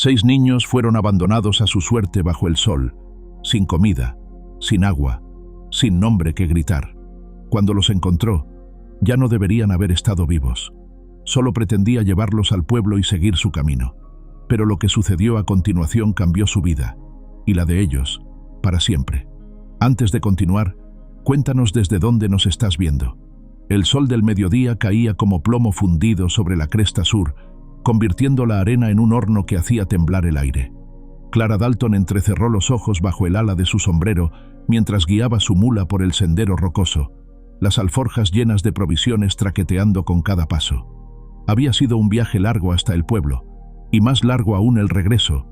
6 niños fueron abandonados a su suerte bajo el sol, sin comida, sin agua, sin nombre que gritar. Cuando los encontró, ya no deberían haber estado vivos. Solo pretendía llevarlos al pueblo y seguir su camino. Pero lo que sucedió a continuación cambió su vida, y la de ellos, para siempre. Antes de continuar, cuéntanos desde dónde nos estás viendo. El sol del mediodía caía como plomo fundido sobre la cresta sur, convirtiendo la arena en un horno que hacía temblar el aire. Clara Dalton entrecerró los ojos bajo el ala de su sombrero mientras guiaba su mula por el sendero rocoso, las alforjas llenas de provisiones traqueteando con cada paso. Había sido un viaje largo hasta el pueblo, y más largo aún el regreso,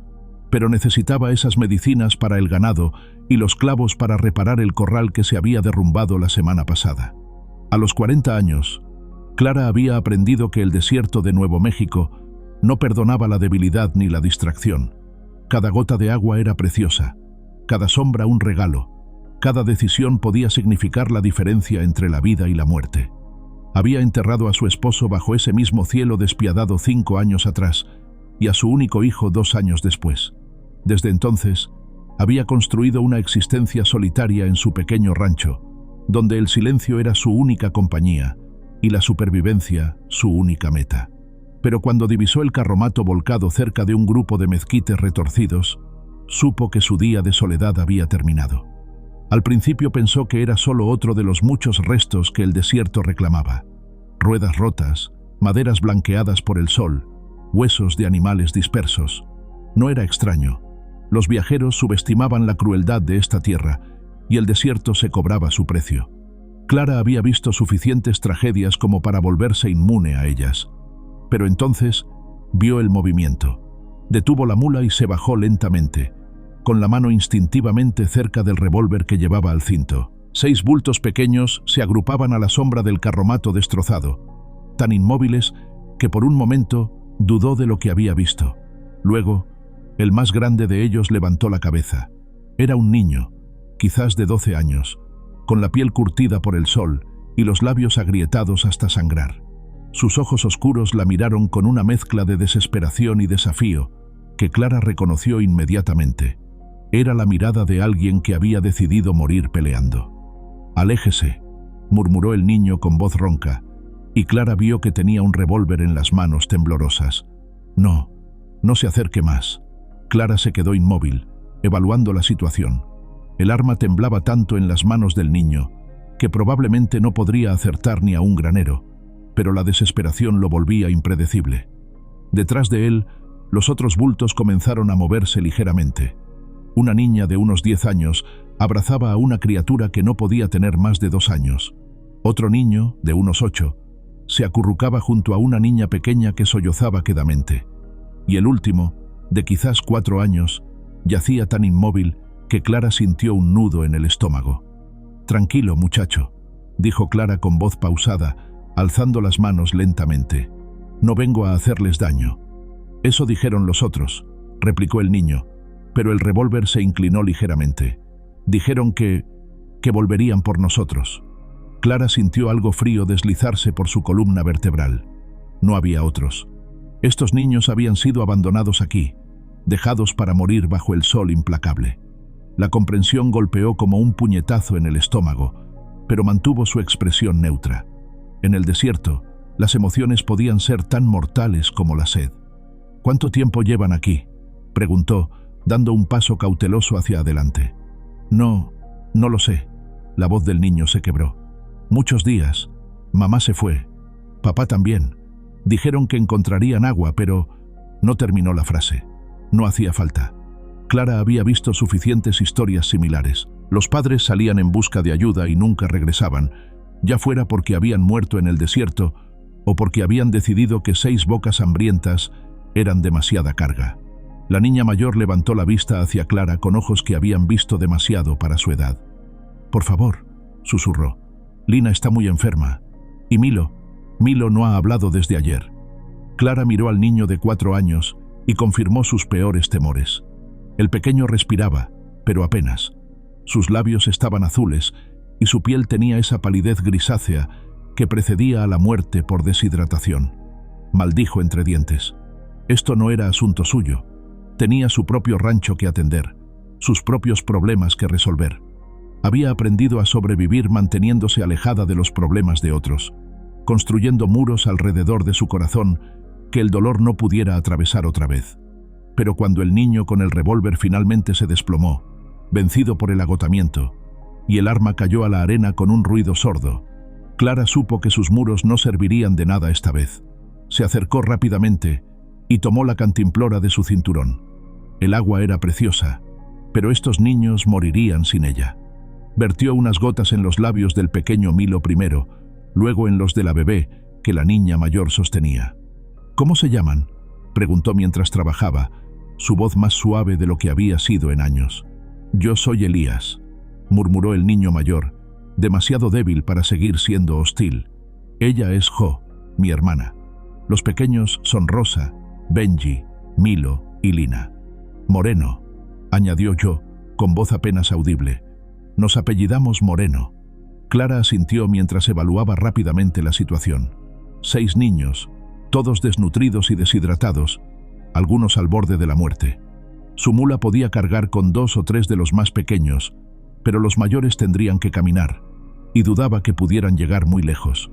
pero necesitaba esas medicinas para el ganado y los clavos para reparar el corral que se había derrumbado la semana pasada. A los 40 años, Clara había aprendido que el desierto de Nuevo México no perdonaba la debilidad ni la distracción. Cada gota de agua era preciosa, cada sombra un regalo, cada decisión podía significar la diferencia entre la vida y la muerte. Había enterrado a su esposo bajo ese mismo cielo despiadado 5 años atrás y a su único hijo 2 años después. Desde entonces, había construido una existencia solitaria en su pequeño rancho, donde el silencio era su única compañía y la supervivencia su única meta. Pero cuando divisó el carromato volcado cerca de un grupo de mezquites retorcidos, supo que su día de soledad había terminado. Al principio pensó que era solo otro de los muchos restos que el desierto reclamaba. Ruedas rotas, maderas blanqueadas por el sol, huesos de animales dispersos. No era extraño. Los viajeros subestimaban la crueldad de esta tierra y el desierto se cobraba su precio. Clara había visto suficientes tragedias como para volverse inmune a ellas. Pero entonces vio el movimiento. Detuvo la mula y se bajó lentamente, con la mano instintivamente cerca del revólver que llevaba al cinto. 6 bultos pequeños se agrupaban a la sombra del carromato destrozado, tan inmóviles que por un momento dudó de lo que había visto. Luego, el más grande de ellos levantó la cabeza. Era un niño, quizás de 12 años, con la piel curtida por el sol y los labios agrietados hasta sangrar. Sus ojos oscuros la miraron con una mezcla de desesperación y desafío que Clara reconoció inmediatamente. Era la mirada de alguien que había decidido morir peleando. «Aléjese», murmuró el niño con voz ronca, y Clara vio que tenía un revólver en las manos temblorosas. «No, no se acerque más». Clara se quedó inmóvil, evaluando la situación. El arma temblaba tanto en las manos del niño que probablemente no podría acertar ni a un granero, pero la desesperación lo volvía impredecible. Detrás de él, los otros bultos comenzaron a moverse ligeramente. Una niña de unos 10 años abrazaba a una criatura que no podía tener más de 2 años. Otro niño, de unos 8, se acurrucaba junto a una niña pequeña que sollozaba quedamente. Y el último, de quizás 4 años, yacía tan inmóvil que Clara sintió un nudo en el estómago. «Tranquilo, muchacho», dijo Clara con voz pausada, alzando las manos lentamente. «No vengo a hacerles daño». «Eso dijeron los otros», replicó el niño, pero el revólver se inclinó ligeramente. «Dijeron que volverían por nosotros». Clara sintió algo frío deslizarse por su columna vertebral. No había otros. Estos niños habían sido abandonados aquí, dejados para morir bajo el sol implacable. La comprensión golpeó como un puñetazo en el estómago, pero mantuvo su expresión neutra. En el desierto, las emociones podían ser tan mortales como la sed. «¿Cuánto tiempo llevan aquí?», preguntó, dando un paso cauteloso hacia adelante. No lo sé». La voz del niño se quebró. «Muchos días. Mamá se fue. Papá también. Dijeron que encontrarían agua, pero…» No terminó la frase. No hacía falta. Clara había visto suficientes historias similares. Los padres salían en busca de ayuda y nunca regresaban, ya fuera porque habían muerto en el desierto o porque habían decidido que 6 bocas hambrientas eran demasiada carga. La niña mayor levantó la vista hacia Clara con ojos que habían visto demasiado para su edad. «Por favor», susurró. «Lina está muy enferma. Y Milo no ha hablado desde ayer». Clara miró al niño de 4 años y confirmó sus peores temores. El pequeño respiraba, pero apenas. Sus labios estaban azules y su piel tenía esa palidez grisácea que precedía a la muerte por deshidratación. Maldijo entre dientes. Esto no era asunto suyo. Tenía su propio rancho que atender, sus propios problemas que resolver. Había aprendido a sobrevivir manteniéndose alejada de los problemas de otros, construyendo muros alrededor de su corazón que el dolor no pudiera atravesar otra vez. Pero cuando el niño con el revólver finalmente se desplomó, vencido por el agotamiento, y el arma cayó a la arena con un ruido sordo, Clara supo que sus muros no servirían de nada esta vez. Se acercó rápidamente y tomó la cantimplora de su cinturón. El agua era preciosa, pero estos niños morirían sin ella. Vertió unas gotas en los labios del pequeño Milo primero, luego en los de la bebé que la niña mayor sostenía. «¿Cómo se llaman?», preguntó mientras trabajaba, su voz más suave de lo que había sido en años. «Yo soy Elías», murmuró el niño mayor, demasiado débil para seguir siendo hostil. «Ella es Jo, mi hermana. Los pequeños son Rosa, Benji, Milo y Lina». «Moreno», añadió Jo, con voz apenas audible. «Nos apellidamos Moreno». Clara asintió mientras evaluaba rápidamente la situación. 6 niños, todos desnutridos y deshidratados, algunos al borde de la muerte. Su mula podía cargar con 2 o 3 de los más pequeños, pero los mayores tendrían que caminar, y dudaba que pudieran llegar muy lejos.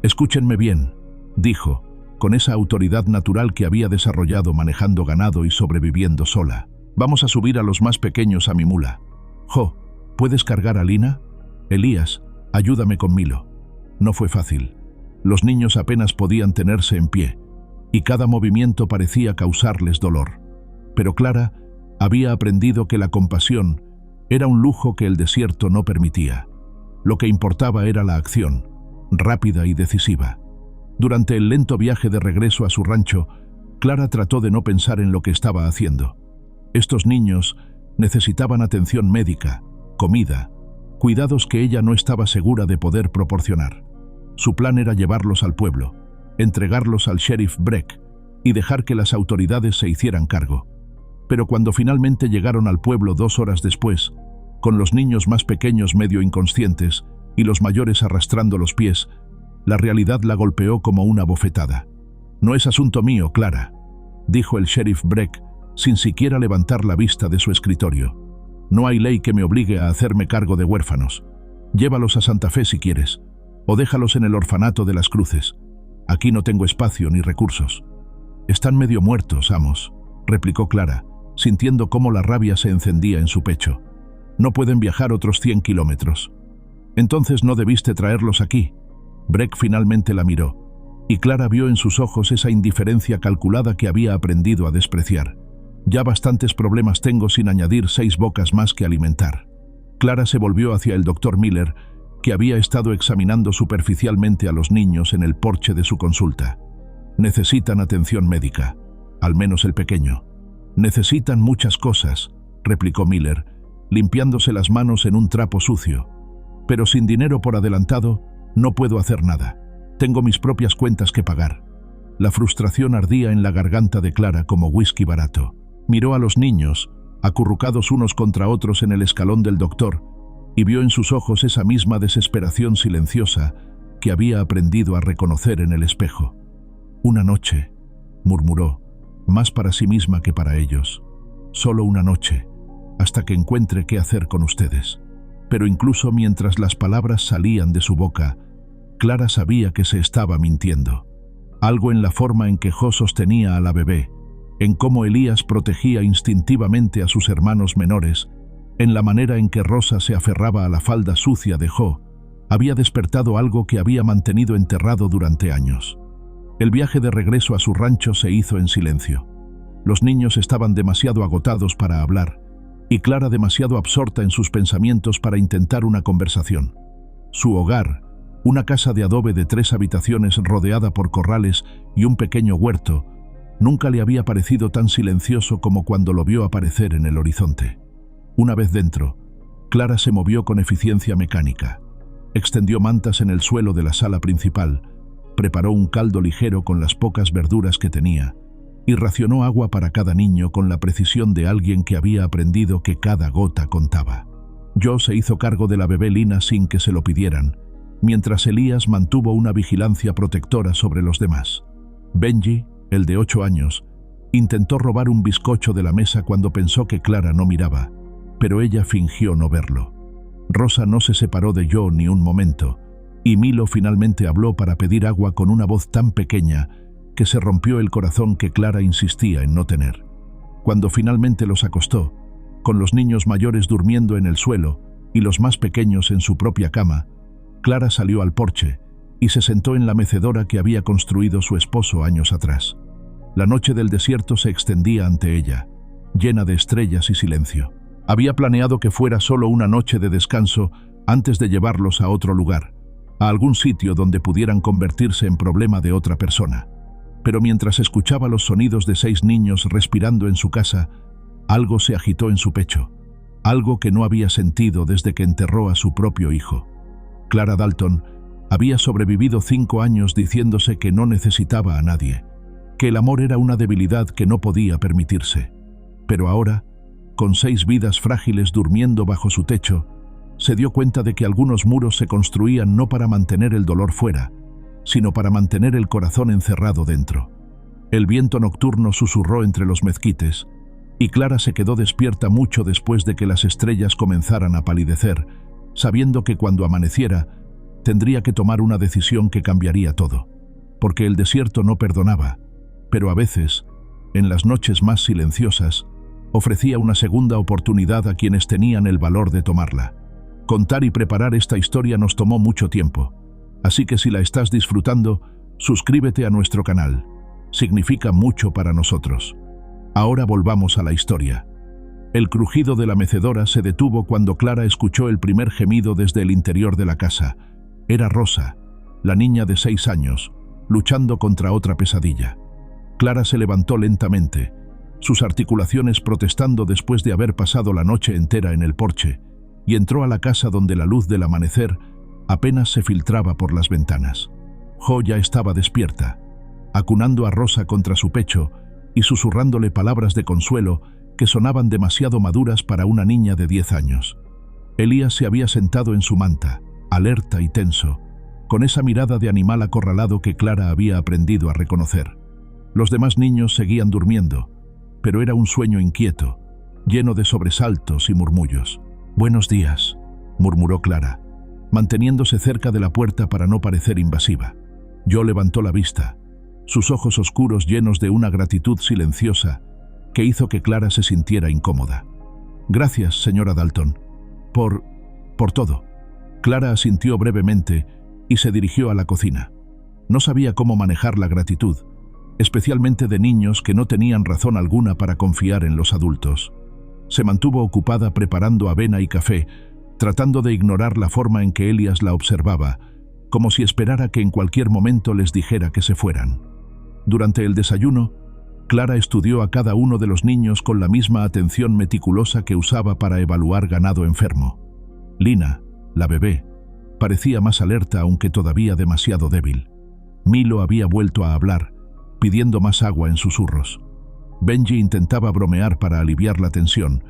«Escúchenme bien», dijo, con esa autoridad natural que había desarrollado manejando ganado y sobreviviendo sola. «Vamos a subir a los más pequeños a mi mula. Jo, ¿puedes cargar a Lina? Elías, ayúdame con Milo». No fue fácil. Los niños apenas podían tenerse en pie, y cada movimiento parecía causarles dolor. Pero Clara había aprendido que la compasión era un lujo que el desierto no permitía. Lo que importaba era la acción, rápida y decisiva. Durante el lento viaje de regreso a su rancho, Clara trató de no pensar en lo que estaba haciendo. Estos niños necesitaban atención médica, comida, cuidados que ella no estaba segura de poder proporcionar. Su plan era llevarlos al pueblo, entregarlos al sheriff Breck y dejar que las autoridades se hicieran cargo. Pero cuando finalmente llegaron al pueblo 2 horas después, con los niños más pequeños medio inconscientes y los mayores arrastrando los pies, la realidad la golpeó como una bofetada. «No es asunto mío, Clara», dijo el sheriff Breck, sin siquiera levantar la vista de su escritorio. «No hay ley que me obligue a hacerme cargo de huérfanos. Llévalos a Santa Fe si quieres, o déjalos en el orfanato de las Cruces. Aquí no tengo espacio ni recursos». «Están medio muertos, Amos», replicó Clara, sintiendo cómo la rabia se encendía en su pecho. «No pueden viajar otros 100 kilómetros. Entonces no debiste traerlos aquí». Breck finalmente la miró, y Clara vio en sus ojos esa indiferencia calculada que había aprendido a despreciar. «Ya bastantes problemas tengo sin añadir 6 bocas más que alimentar». Clara se volvió hacia el doctor Miller, que había estado examinando superficialmente a los niños en el porche de su consulta. «Necesitan atención médica, al menos el pequeño». «Necesitan muchas cosas», replicó Miller, limpiándose las manos en un trapo sucio. «Pero sin dinero por adelantado, no puedo hacer nada. Tengo mis propias cuentas que pagar». La frustración ardía en la garganta de Clara como whisky barato. Miró a los niños, acurrucados unos contra otros en el escalón del doctor, y vio en sus ojos esa misma desesperación silenciosa que había aprendido a reconocer en el espejo. «Una noche», murmuró, más para sí misma que para ellos. «Solo una noche, hasta que encuentre qué hacer con ustedes». Pero incluso mientras las palabras salían de su boca, Clara sabía que se estaba mintiendo. Algo en la forma en que Jo sostenía a la bebé, en cómo Elías protegía instintivamente a sus hermanos menores, en la manera en que Rosa se aferraba a la falda sucia de Jo, había despertado algo que había mantenido enterrado durante años. El viaje de regreso a su rancho se hizo en silencio. Los niños estaban demasiado agotados para hablar, y Clara demasiado absorta en sus pensamientos para intentar una conversación. Su hogar, una casa de adobe de 3 habitaciones rodeada por corrales y un pequeño huerto, nunca le había parecido tan silencioso como cuando lo vio aparecer en el horizonte. Una vez dentro, Clara se movió con eficiencia mecánica. Extendió mantas en el suelo de la sala principal, preparó un caldo ligero con las pocas verduras que tenía, y racionó agua para cada niño con la precisión de alguien que había aprendido que cada gota contaba. Jo se hizo cargo de la bebé Lina sin que se lo pidieran, mientras Elías mantuvo una vigilancia protectora sobre los demás. Benji, el de 8 años, Intentó robar un bizcocho de la mesa cuando pensó que Clara no miraba, pero ella fingió no verlo. Rosa no se separó de Jo ni un momento, y Milo finalmente habló para pedir agua con una voz tan pequeña que se rompió el corazón que Clara insistía en no tener. Cuando finalmente los acostó, con los niños mayores durmiendo en el suelo y los más pequeños en su propia cama, Clara salió al porche y se sentó en la mecedora que había construido su esposo años atrás. La noche del desierto se extendía ante ella, llena de estrellas y silencio. Había planeado que fuera solo una noche de descanso antes de llevarlos a otro lugar, a algún sitio donde pudieran convertirse en problema de otra persona. Pero mientras escuchaba los sonidos de 6 niños respirando en su casa, algo se agitó en su pecho, algo que no había sentido desde que enterró a su propio hijo. Clara Dalton había sobrevivido 5 años diciéndose que no necesitaba a nadie, que el amor era una debilidad que no podía permitirse. Pero ahora, con 6 vidas frágiles durmiendo bajo su techo, se dio cuenta de que algunos muros se construían no para mantener el dolor fuera, sino para mantener el corazón encerrado dentro. El viento nocturno susurró entre los mezquites, y Clara se quedó despierta mucho después de que las estrellas comenzaran a palidecer, sabiendo que cuando amaneciera, tendría que tomar una decisión que cambiaría todo, porque el desierto no perdonaba, pero a veces, en las noches más silenciosas, ofrecía una segunda oportunidad a quienes tenían el valor de tomarla. Contar y preparar esta historia nos tomó mucho tiempo, así que si la estás disfrutando, suscríbete a nuestro canal. Significa mucho para nosotros. Ahora volvamos a la historia. El crujido de la mecedora se detuvo cuando Clara escuchó el primer gemido desde el interior de la casa. Era Rosa, la niña de 6 años, luchando contra otra pesadilla. Clara se levantó lentamente, sus articulaciones protestando después de haber pasado la noche entera en el porche, y entró a la casa donde la luz del amanecer apenas se filtraba por las ventanas. Jo ya estaba despierta, acunando a Rosa contra su pecho y susurrándole palabras de consuelo que sonaban demasiado maduras para una niña de 10 años. Elías se había sentado en su manta, alerta y tenso, con esa mirada de animal acorralado que Clara había aprendido a reconocer. Los demás niños seguían durmiendo, pero era un sueño inquieto, lleno de sobresaltos y murmullos. «Buenos días», murmuró Clara, manteniéndose cerca de la puerta para no parecer invasiva. Jo levantó la vista, sus ojos oscuros llenos de una gratitud silenciosa que hizo que Clara se sintiera incómoda. «Gracias, señora Dalton, por todo». Clara asintió brevemente y se dirigió a la cocina. No sabía cómo manejar la gratitud, especialmente de niños que no tenían razón alguna para confiar en los adultos. Se mantuvo ocupada preparando avena y café, tratando de ignorar la forma en que Elías la observaba, como si esperara que en cualquier momento les dijera que se fueran. Durante el desayuno, Clara estudió a cada uno de los niños con la misma atención meticulosa que usaba para evaluar ganado enfermo. Lina, la bebé, parecía más alerta aunque todavía demasiado débil. Milo había vuelto a hablar, pidiendo más agua en susurros. Benji intentaba bromear para aliviar la tensión,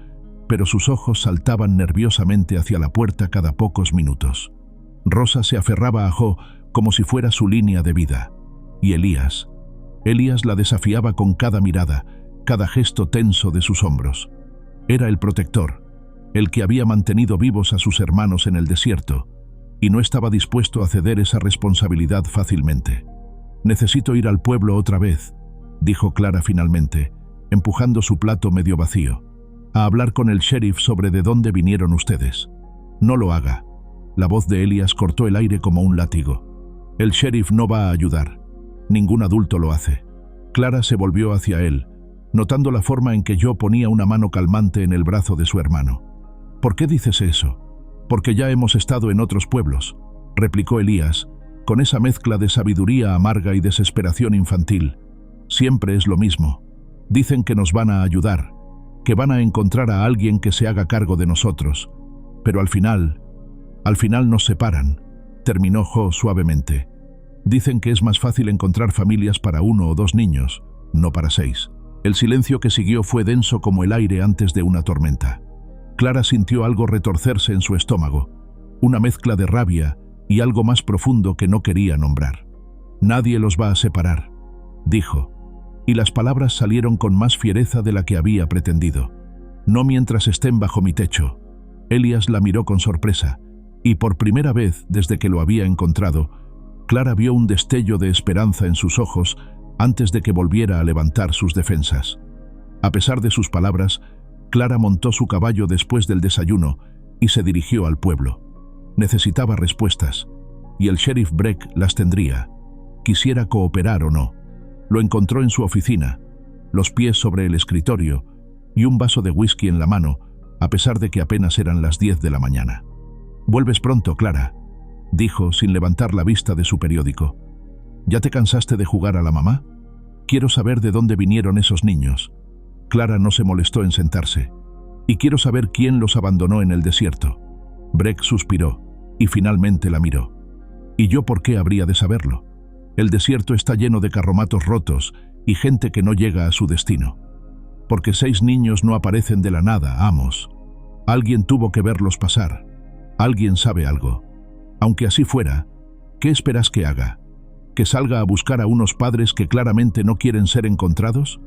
pero sus ojos saltaban nerviosamente hacia la puerta cada pocos minutos. Rosa se aferraba a Jo como si fuera su línea de vida. Y Elías la desafiaba con cada mirada, cada gesto tenso de sus hombros. Era el protector, el que había mantenido vivos a sus hermanos en el desierto, y no estaba dispuesto a ceder esa responsabilidad fácilmente. «Necesito ir al pueblo otra vez», dijo Clara finalmente, empujando su plato medio vacío, «a hablar con el sheriff sobre de dónde vinieron ustedes». «No lo haga». La voz de Elías cortó el aire como un látigo. «El sheriff no va a ayudar. Ningún adulto lo hace». Clara se volvió hacia él, notando la forma en que Jo ponía una mano calmante en el brazo de su hermano. «¿Por qué dices eso?» «Porque ya hemos estado en otros pueblos», replicó Elías, con esa mezcla de sabiduría amarga y desesperación infantil. «Siempre es lo mismo. Dicen que nos van a ayudar, que van a encontrar a alguien que se haga cargo de nosotros. Pero al final nos separan», terminó Jo suavemente. «Dicen que es más fácil encontrar familias para 1 o 2 niños, no para 6. El silencio que siguió fue denso como el aire antes de una tormenta. Clara sintió algo retorcerse en su estómago, una mezcla de rabia y algo más profundo que no quería nombrar. «Nadie los va a separar», dijo, y las palabras salieron con más fiereza de la que había pretendido. «No mientras estén bajo mi techo». Elias la miró con sorpresa, y por primera vez desde que lo había encontrado, Clara vio un destello de esperanza en sus ojos antes de que volviera a levantar sus defensas. A pesar de sus palabras, Clara montó su caballo después del desayuno y se dirigió al pueblo. Necesitaba respuestas, y el sheriff Breck las tendría, quisiera cooperar o no. Lo encontró en su oficina, los pies sobre el escritorio y un vaso de whisky en la mano, a pesar de que apenas eran las 10 de la mañana. «Vuelves pronto, Clara», dijo sin levantar la vista de su periódico. «¿Ya te cansaste de jugar a la mamá? Quiero saber de dónde vinieron esos niños». Clara no se molestó en sentarse. «Y quiero saber quién los abandonó en el desierto». Breck suspiró y finalmente la miró. «¿Y yo por qué habría de saberlo? El desierto está lleno de carromatos rotos y gente que no llega a su destino. Porque 6 niños no aparecen de la nada, Amos. Alguien tuvo que verlos pasar. Alguien sabe algo. Aunque así fuera, ¿qué esperas que haga? ¿Que salga a buscar a unos padres que claramente no quieren ser encontrados?»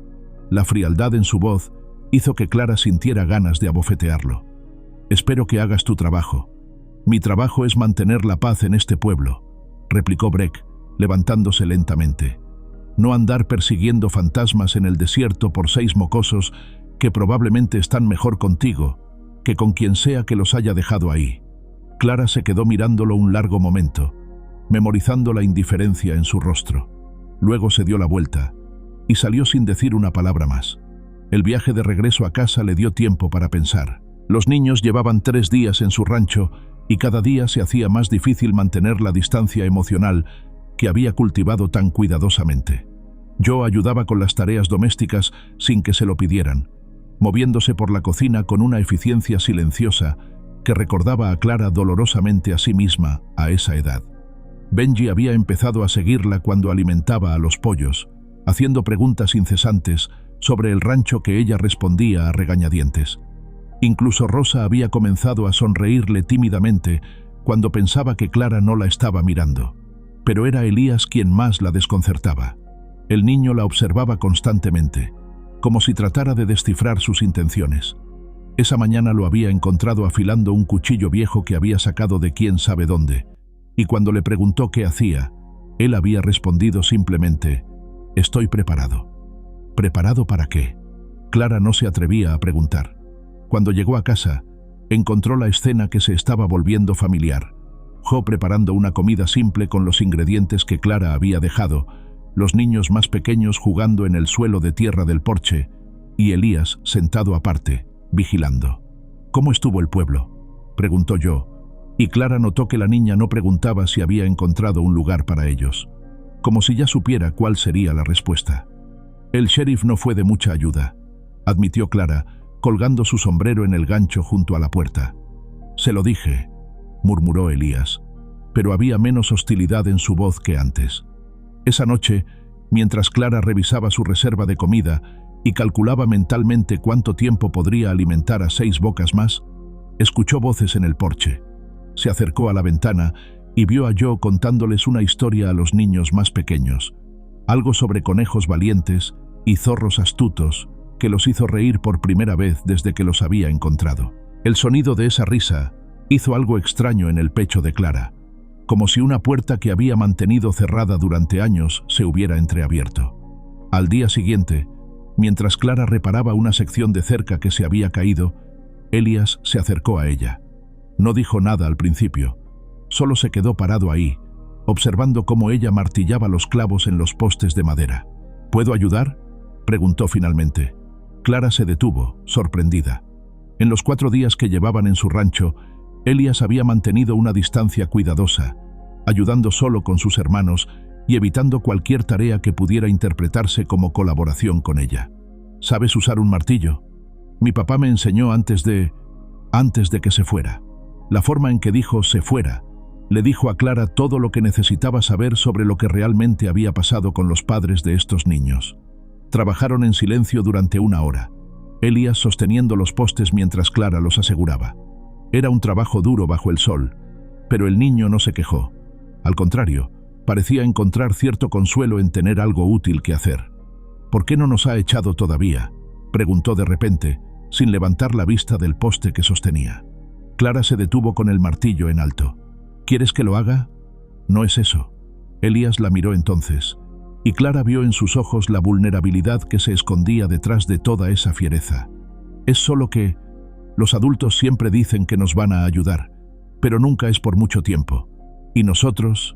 La frialdad en su voz hizo que Clara sintiera ganas de abofetearlo. «Espero que hagas tu trabajo. Mi trabajo es mantener la paz en este pueblo», replicó Breck, levantándose lentamente. «No andar persiguiendo fantasmas en el desierto por 6 mocosos que probablemente están mejor contigo que con quien sea que los haya dejado ahí». Clara se quedó mirándolo un largo momento, memorizando la indiferencia en su rostro. Luego se dio la vuelta y salió sin decir una palabra más. El viaje de regreso a casa le dio tiempo para pensar. Los niños llevaban 3 días en su rancho y cada día se hacía más difícil mantener la distancia emocional que había cultivado tan cuidadosamente. Yo ayudaba con las tareas domésticas sin que se lo pidieran, moviéndose por la cocina con una eficiencia silenciosa que recordaba a Clara dolorosamente a sí misma a esa edad. Benji había empezado a seguirla cuando alimentaba a los pollos, haciendo preguntas incesantes sobre el rancho que ella respondía a regañadientes. Incluso Rosa había comenzado a sonreírle tímidamente cuando pensaba que Clara no la estaba mirando. Pero era Elías quien más la desconcertaba. El niño la observaba constantemente, como si tratara de descifrar sus intenciones. Esa mañana lo había encontrado afilando un cuchillo viejo que había sacado de quién sabe dónde, y cuando le preguntó qué hacía, él había respondido simplemente: «Estoy preparado». ¿Preparado para qué? Clara no se atrevía a preguntar. Cuando llegó a casa, encontró la escena que se estaba volviendo familiar. Jo preparando una comida simple con los ingredientes que Clara había dejado, los niños más pequeños jugando en el suelo de tierra del porche, y Elías sentado aparte, vigilando. «¿Cómo estuvo el pueblo?», preguntó yo, y Clara notó que la niña no preguntaba si había encontrado un lugar para ellos, como si ya supiera cuál sería la respuesta. «El sheriff no fue de mucha ayuda», admitió Clara, colgando su sombrero en el gancho junto a la puerta. «Se lo dije», murmuró Elías, pero había menos hostilidad en su voz que antes. Esa noche, mientras Clara revisaba su reserva de comida y calculaba mentalmente cuánto tiempo podría alimentar a 6 bocas más, escuchó voces en el porche. Se acercó a la ventana y vio a Joe contándoles una historia a los niños más pequeños, algo sobre conejos valientes y zorros astutos que los hizo reír por primera vez desde que los había encontrado. El sonido de esa risa hizo algo extraño en el pecho de Clara, como si una puerta que había mantenido cerrada durante años se hubiera entreabierto. Al día siguiente, mientras Clara reparaba una sección de cerca que se había caído, Elías se acercó a ella. No dijo nada al principio, solo se quedó parado ahí, observando cómo ella martillaba los clavos en los postes de madera. «¿Puedo ayudar?», preguntó finalmente. Clara se detuvo, sorprendida. En los 4 días que llevaban en su rancho, Elías había mantenido una distancia cuidadosa, ayudando solo con sus hermanos y evitando cualquier tarea que pudiera interpretarse como colaboración con ella. «¿Sabes usar un martillo? Mi papá me enseñó antes de que se fuera». La forma en que dijo «se fuera» le dijo a Clara todo lo que necesitaba saber sobre lo que realmente había pasado con los padres de estos niños. Trabajaron en silencio durante 1 hora, Elías sosteniendo los postes mientras Clara los aseguraba. Era un trabajo duro bajo el sol, pero el niño no se quejó. Al contrario, parecía encontrar cierto consuelo en tener algo útil que hacer. ¿Por qué no nos ha echado todavía?, preguntó de repente, sin levantar la vista del poste que sostenía. Clara se detuvo con el martillo en alto. ¿Quieres que lo haga? No es eso. Elías la miró entonces, y Clara vio en sus ojos la vulnerabilidad que se escondía detrás de toda esa fiereza. Es solo que los adultos siempre dicen que nos van a ayudar, pero nunca es por mucho tiempo. Y nosotros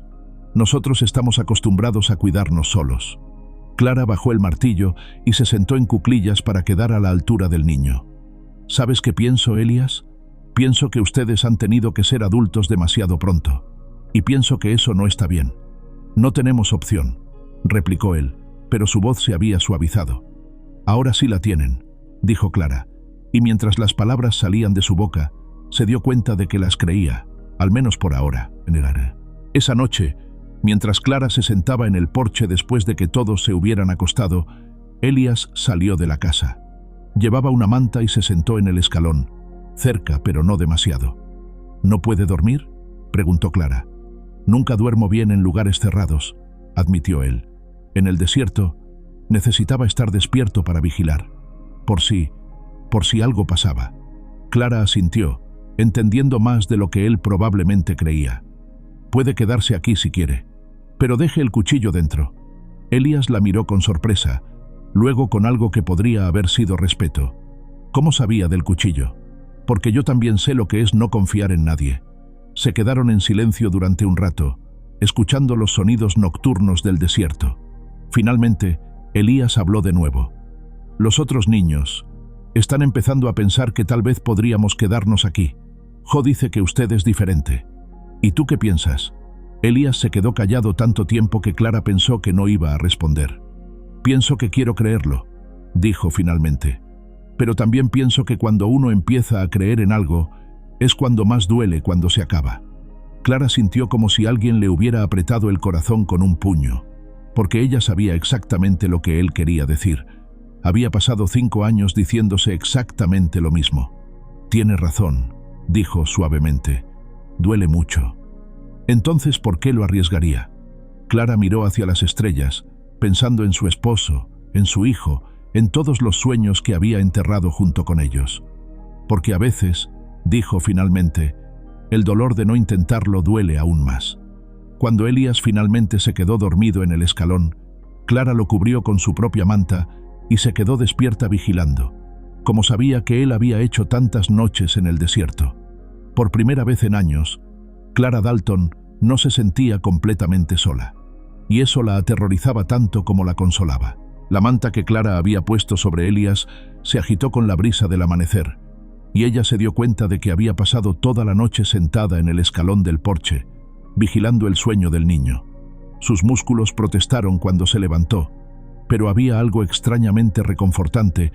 estamos acostumbrados a cuidarnos solos. Clara bajó el martillo y se sentó en cuclillas para quedar a la altura del niño. ¿Sabes qué pienso, Elías? Pienso que ustedes han tenido que ser adultos demasiado pronto. Y pienso que eso no está bien. No tenemos opción, replicó él, pero su voz se había suavizado. Ahora sí la tienen, dijo Clara, y mientras las palabras salían de su boca, se dio cuenta de que las creía, al menos por ahora. Esa noche, mientras Clara se sentaba en el porche después de que todos se hubieran acostado, Elías salió de la casa. Llevaba una manta y se sentó en el escalón, cerca pero no demasiado. ¿No puede dormir?, preguntó Clara. Nunca duermo bien en lugares cerrados, admitió él. En el desierto, necesitaba estar despierto para vigilar. Por si algo pasaba. Clara asintió, entendiendo más de lo que él probablemente creía. Puede quedarse aquí si quiere, pero deje el cuchillo dentro. Elías la miró con sorpresa, luego con algo que podría haber sido respeto. ¿Cómo sabía del cuchillo? Porque yo también sé lo que es no confiar en nadie. Se quedaron en silencio durante un rato, escuchando los sonidos nocturnos del desierto. Finalmente, Elías habló de nuevo. Los otros niños están empezando a pensar que tal vez podríamos quedarnos aquí. Jo dice que usted es diferente. ¿Y tú qué piensas? Elías se quedó callado tanto tiempo que Clara pensó que no iba a responder. Pienso que quiero creerlo, dijo finalmente. Pero también pienso que cuando uno empieza a creer en algo, es cuando más duele cuando se acaba. Clara sintió como si alguien le hubiera apretado el corazón con un puño, porque ella sabía exactamente lo que él quería decir. Había pasado 5 años diciéndose exactamente lo mismo. Tiene razón, dijo suavemente. Duele mucho. Entonces, ¿por qué lo arriesgaría? Clara miró hacia las estrellas, pensando en su esposo, en su hijo, en todos los sueños que había enterrado junto con ellos. Porque a veces, dijo finalmente, el dolor de no intentarlo duele aún más. Cuando Elías finalmente se quedó dormido en el escalón, Clara lo cubrió con su propia manta y se quedó despierta vigilando, como sabía que él había hecho tantas noches en el desierto. Por primera vez en años, Clara Dalton no se sentía completamente sola, y eso la aterrorizaba tanto como la consolaba. La manta que Clara había puesto sobre Elías se agitó con la brisa del amanecer, y ella se dio cuenta de que había pasado toda la noche sentada en el escalón del porche, vigilando el sueño del niño. Sus músculos protestaron cuando se levantó, pero había algo extrañamente reconfortante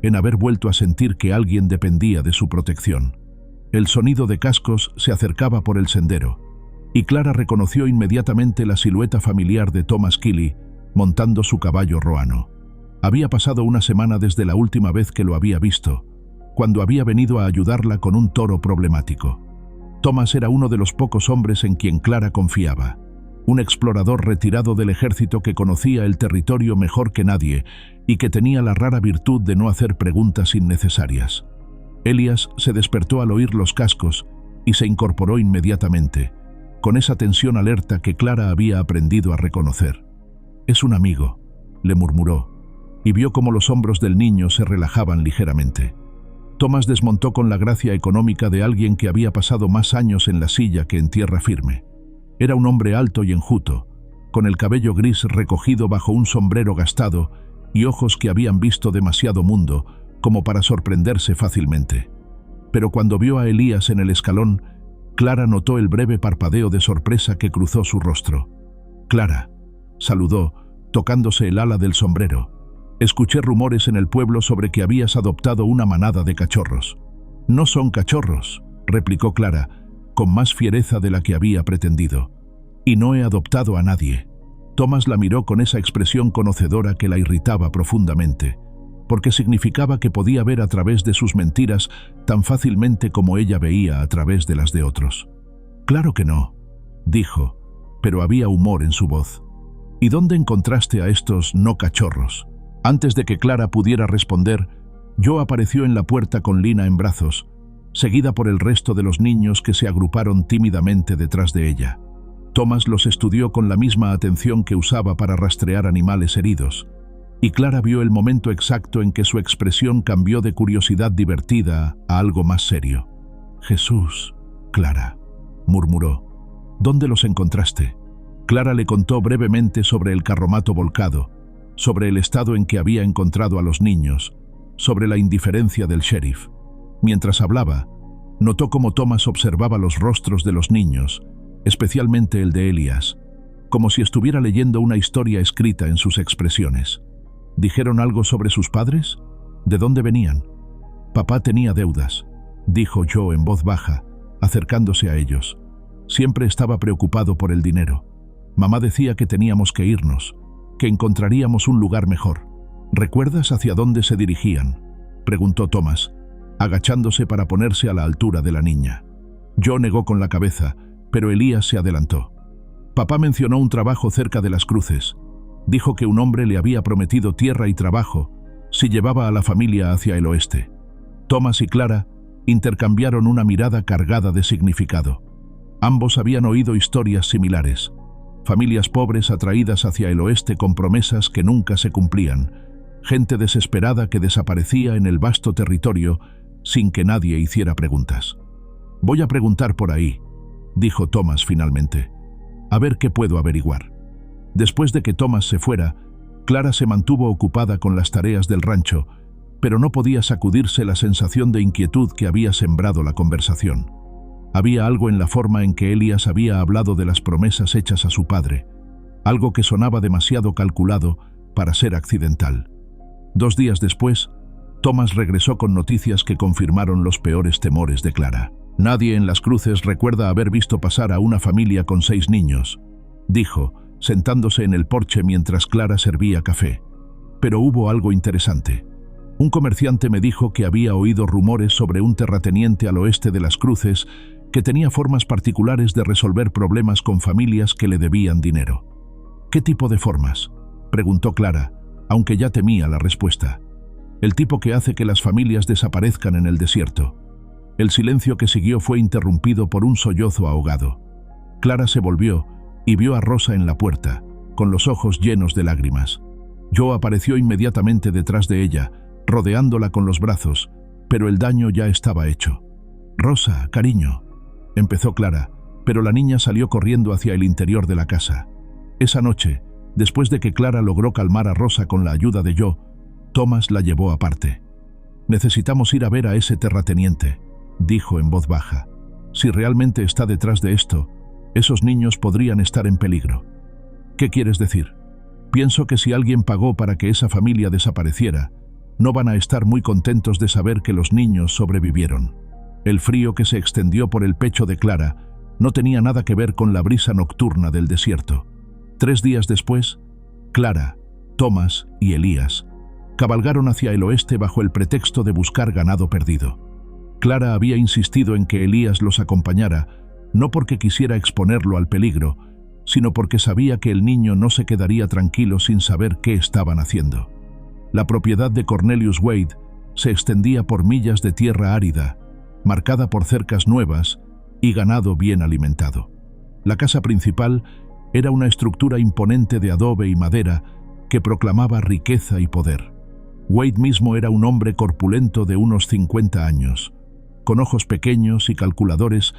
en haber vuelto a sentir que alguien dependía de su protección. El sonido de cascos se acercaba por el sendero, y Clara reconoció inmediatamente la silueta familiar de Thomas Keeley montando su caballo roano. Había pasado una semana desde la última vez que lo había visto, cuando había venido a ayudarla con un toro problemático. Thomas era uno de los pocos hombres en quien Clara confiaba, un explorador retirado del ejército que conocía el territorio mejor que nadie y que tenía la rara virtud de no hacer preguntas innecesarias. Elías se despertó al oír los cascos y se incorporó inmediatamente, con esa tensión alerta que Clara había aprendido a reconocer. «Es un amigo», le murmuró, y vio cómo los hombros del niño se relajaban ligeramente. Thomas desmontó con la gracia económica de alguien que había pasado más años en la silla que en tierra firme. Era un hombre alto y enjuto, con el cabello gris recogido bajo un sombrero gastado y ojos que habían visto demasiado mundo como para sorprenderse fácilmente. Pero cuando vio a Elías en el escalón, Clara notó el breve parpadeo de sorpresa que cruzó su rostro. «Clara», saludó, tocándose el ala del sombrero. «Escuché rumores en el pueblo sobre que habías adoptado una manada de cachorros». «No son cachorros», replicó Clara, con más fiereza de la que había pretendido. «Y no he adoptado a nadie». Thomas la miró con esa expresión conocedora que la irritaba profundamente, porque significaba que podía ver a través de sus mentiras tan fácilmente como ella veía a través de las de otros. «Claro que no», dijo, pero había humor en su voz. «¿Y dónde encontraste a estos no cachorros?» Antes de que Clara pudiera responder, Jo apareció en la puerta con Lina en brazos, seguida por el resto de los niños que se agruparon tímidamente detrás de ella. Thomas los estudió con la misma atención que usaba para rastrear animales heridos, y Clara vio el momento exacto en que su expresión cambió de curiosidad divertida a algo más serio. «Jesús, Clara», murmuró. «¿Dónde los encontraste?» Clara le contó brevemente sobre el carromato volcado, sobre el estado en que había encontrado a los niños, sobre la indiferencia del sheriff. Mientras hablaba, notó cómo Thomas observaba los rostros de los niños, especialmente el de Elias, como si estuviera leyendo una historia escrita en sus expresiones. ¿Dijeron algo sobre sus padres? ¿De dónde venían? «Papá tenía deudas», dijo Jo en voz baja, acercándose a ellos. «Siempre estaba preocupado por el dinero. Mamá decía que teníamos que irnos, que encontraríamos un lugar mejor». «¿Recuerdas hacia dónde se dirigían?», preguntó Thomas, agachándose para ponerse a la altura de la niña. Jo negó con la cabeza, pero Elías se adelantó. «Papá mencionó un trabajo cerca de las cruces. Dijo que un hombre le había prometido tierra y trabajo si llevaba a la familia hacia el oeste». Thomas y Clara intercambiaron una mirada cargada de significado. Ambos habían oído historias similares. Familias pobres atraídas hacia el oeste con promesas que nunca se cumplían. Gente desesperada que desaparecía en el vasto territorio sin que nadie hiciera preguntas. «Voy a preguntar por ahí», dijo Thomas finalmente. «A ver qué puedo averiguar». Después de que Thomas se fuera, Clara se mantuvo ocupada con las tareas del rancho, pero no podía sacudirse la sensación de inquietud que había sembrado la conversación. Había algo en la forma en que Elias había hablado de las promesas hechas a su padre, algo que sonaba demasiado calculado para ser accidental. 2 días después, Thomas regresó con noticias que confirmaron los peores temores de Clara. «Nadie en las cruces recuerda haber visto pasar a una familia con 6 niños», dijo, sentándose en el porche mientras Clara servía café. «Pero hubo algo interesante. Un comerciante me dijo que había oído rumores sobre un terrateniente al oeste de las cruces que tenía formas particulares de resolver problemas con familias que le debían dinero». «¿Qué tipo de formas?», preguntó Clara, aunque ya temía la respuesta. «El tipo que hace que las familias desaparezcan en el desierto». El silencio que siguió fue interrumpido por un sollozo ahogado. Clara se volvió y vio a Rosa en la puerta, con los ojos llenos de lágrimas. Jo apareció inmediatamente detrás de ella, rodeándola con los brazos, pero el daño ya estaba hecho. «Rosa, cariño», empezó Clara, pero la niña salió corriendo hacia el interior de la casa. Esa noche, después de que Clara logró calmar a Rosa con la ayuda de Jo, Thomas la llevó aparte. «Necesitamos ir a ver a ese terrateniente», dijo en voz baja. «Si realmente está detrás de esto, esos niños podrían estar en peligro». «¿Qué quieres decir?». «Pienso que si alguien pagó para que esa familia desapareciera, no van a estar muy contentos de saber que los niños sobrevivieron». El frío que se extendió por el pecho de Clara no tenía nada que ver con la brisa nocturna del desierto. 3 días después, Clara, Thomas y Elías cabalgaron hacia el oeste bajo el pretexto de buscar ganado perdido. Clara había insistido en que Elías los acompañara, no porque quisiera exponerlo al peligro, sino porque sabía que el niño no se quedaría tranquilo sin saber qué estaban haciendo. La propiedad de Cornelius Wade se extendía por millas de tierra árida, marcada por cercas nuevas y ganado bien alimentado. La casa principal era una estructura imponente de adobe y madera que proclamaba riqueza y poder. Wade mismo era un hombre corpulento de unos 50 años, con ojos pequeños y calculadores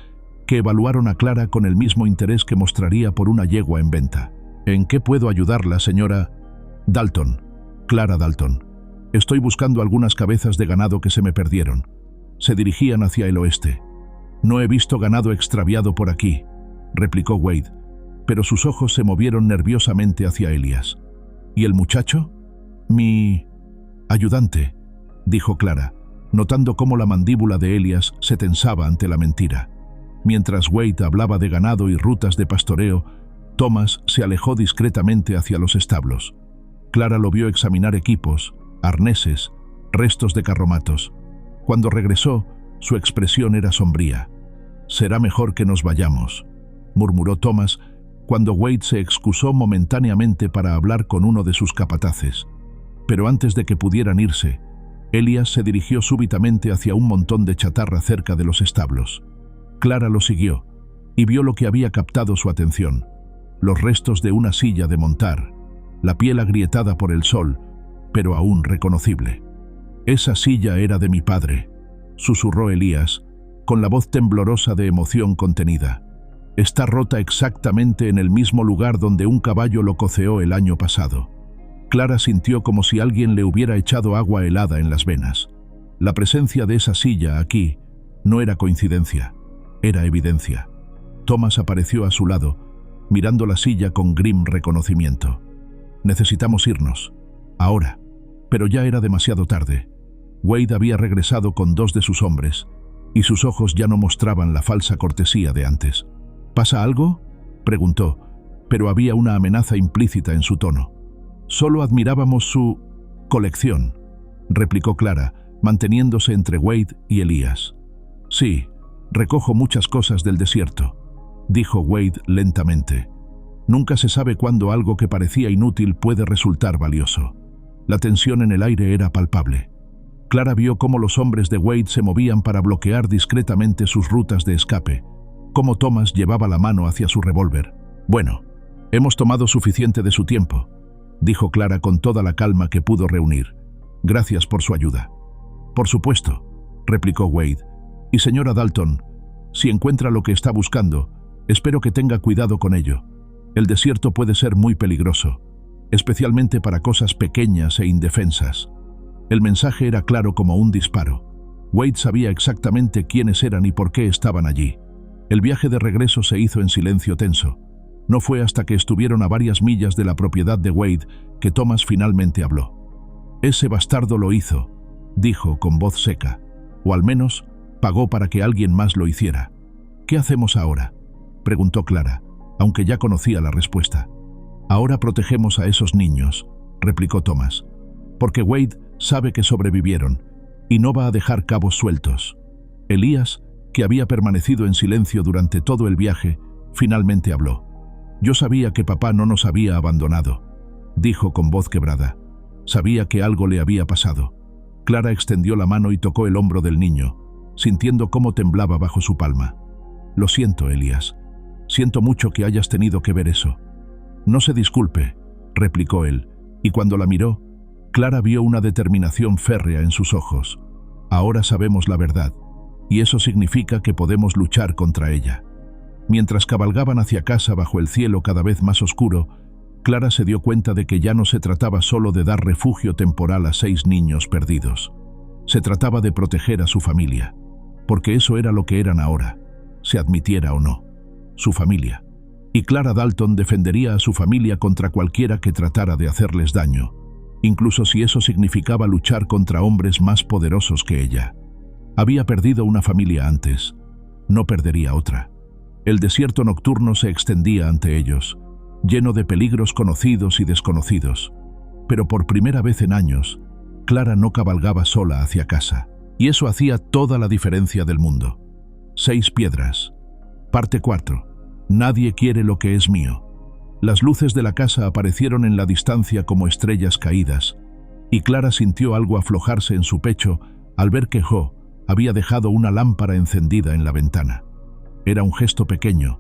que evaluaron a Clara con el mismo interés que mostraría por una yegua en venta. «¿En qué puedo ayudarla, señora?» «Dalton, Clara Dalton. Estoy buscando algunas cabezas de ganado que se me perdieron. Se dirigían hacia el oeste». «No he visto ganado extraviado por aquí», replicó Wade, pero sus ojos se movieron nerviosamente hacia Elias. «¿Y el muchacho?» «Mi ayudante», dijo Clara, notando cómo la mandíbula de Elias se tensaba ante la mentira. Mientras Wade hablaba de ganado y rutas de pastoreo, Thomas se alejó discretamente hacia los establos. Clara lo vio examinar equipos, arneses, restos de carromatos. Cuando regresó, su expresión era sombría. «Será mejor que nos vayamos», murmuró Thomas, cuando Wade se excusó momentáneamente para hablar con uno de sus capataces. Pero antes de que pudieran irse, Elías se dirigió súbitamente hacia un montón de chatarra cerca de los establos. Clara lo siguió y vio lo que había captado su atención: los restos de una silla de montar, la piel agrietada por el sol, pero aún reconocible. «Esa silla era de mi padre», susurró Elías, con la voz temblorosa de emoción contenida. «Está rota exactamente en el mismo lugar donde un caballo lo coceó el año pasado». Clara sintió como si alguien le hubiera echado agua helada en las venas. La presencia de esa silla aquí no era coincidencia, era evidencia. Thomas apareció a su lado, mirando la silla con grim reconocimiento. «Necesitamos irnos. Ahora». Pero ya era demasiado tarde. Wade había regresado con 2 de sus hombres, y sus ojos ya no mostraban la falsa cortesía de antes. «¿Pasa algo?», preguntó, pero había una amenaza implícita en su tono. «Solo admirábamos su colección», replicó Clara, manteniéndose entre Wade y Elías. «Sí, recojo muchas cosas del desierto», dijo Wade lentamente. «Nunca se sabe cuándo algo que parecía inútil puede resultar valioso». La tensión en el aire era palpable. Clara vio cómo los hombres de Wade se movían para bloquear discretamente sus rutas de escape, cómo Thomas llevaba la mano hacia su revólver. «Bueno, hemos tomado suficiente de su tiempo», dijo Clara con toda la calma que pudo reunir. «Gracias por su ayuda». «Por supuesto», replicó Wade. «Y señora Dalton, si encuentra lo que está buscando, espero que tenga cuidado con ello. El desierto puede ser muy peligroso, especialmente para cosas pequeñas e indefensas». El mensaje era claro como un disparo. Wade sabía exactamente quiénes eran y por qué estaban allí. El viaje de regreso se hizo en silencio tenso. No fue hasta que estuvieron a varias millas de la propiedad de Wade que Thomas finalmente habló. «Ese bastardo lo hizo», dijo con voz seca, «o al menos pagó para que alguien más lo hiciera». «¿Qué hacemos ahora?», preguntó Clara, aunque ya conocía la respuesta. «Ahora protegemos a esos niños», replicó Thomas, «porque Wade sabe que sobrevivieron y no va a dejar cabos sueltos». Elías, que había permanecido en silencio durante todo el viaje, finalmente habló. «Yo sabía que papá no nos había abandonado», dijo con voz quebrada. «Sabía que algo le había pasado». Clara extendió la mano y tocó el hombro del niño, sintiendo cómo temblaba bajo su palma. «Lo siento, Elías. Siento mucho que hayas tenido que ver eso». «No se disculpe», replicó él, y cuando la miró, Clara vio una determinación férrea en sus ojos. «Ahora sabemos la verdad, y eso significa que podemos luchar contra ella». Mientras cabalgaban hacia casa bajo el cielo cada vez más oscuro, Clara se dio cuenta de que ya no se trataba solo de dar refugio temporal a 6 niños perdidos. Se trataba de proteger a su familia, porque eso era lo que eran ahora, se admitiera o no, su familia. Y Clara Dalton defendería a su familia contra cualquiera que tratara de hacerles daño, incluso si eso significaba luchar contra hombres más poderosos que ella. Había perdido una familia antes, no perdería otra. El desierto nocturno se extendía ante ellos, lleno de peligros conocidos y desconocidos. Pero por primera vez en años, Clara no cabalgaba sola hacia casa, y eso hacía toda la diferencia del mundo. 6 piedras. Parte 4. Nadie quiere lo que es mío. Las luces de la casa aparecieron en la distancia como estrellas caídas, y Clara sintió algo aflojarse en su pecho al ver que Jo había dejado una lámpara encendida en la ventana. Era un gesto pequeño,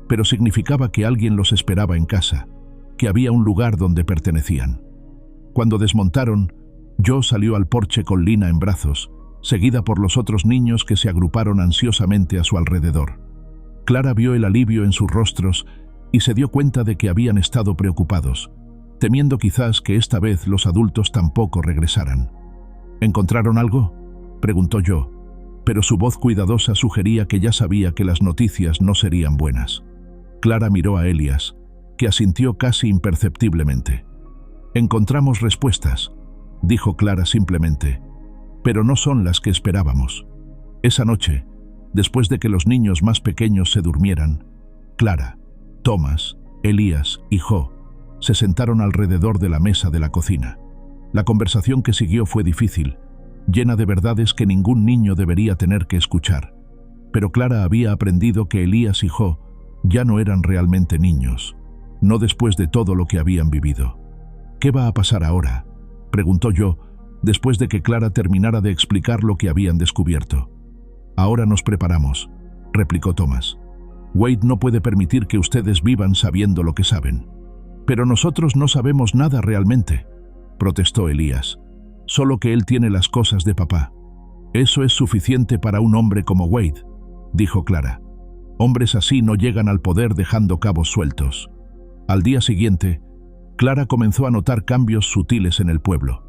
pero significaba que alguien los esperaba en casa, que había un lugar donde pertenecían. Cuando desmontaron, Jo salió al porche con Lina en brazos, seguida por los otros niños que se agruparon ansiosamente a su alrededor. Clara vio el alivio en sus rostros y se dio cuenta de que habían estado preocupados, temiendo quizás que esta vez los adultos tampoco regresaran. «¿Encontraron algo?», preguntó Jo, pero su voz cuidadosa sugería que ya sabía que las noticias no serían buenas. Clara miró a Elías, que asintió casi imperceptiblemente. «Encontramos respuestas», dijo Clara simplemente, «pero no son las que esperábamos». Esa noche, después de que los niños más pequeños se durmieran, Clara, Thomas, Elías y Jo se sentaron alrededor de la mesa de la cocina. La conversación que siguió fue difícil, llena de verdades que ningún niño debería tener que escuchar, pero Clara había aprendido que Elías y Jo ya no eran realmente niños, no después de todo lo que habían vivido. «¿Qué va a pasar ahora?», preguntó yo, después de que Clara terminara de explicar lo que habían descubierto. Ahora nos preparamos, replicó Thomas. Wade no puede permitir que ustedes vivan sabiendo lo que saben. Pero nosotros no sabemos nada realmente, protestó Elías. Solo que él tiene las cosas de papá. Eso es suficiente para un hombre como Wade, dijo Clara. Hombres así no llegan al poder dejando cabos sueltos. Al día siguiente, Clara comenzó a notar cambios sutiles en el pueblo.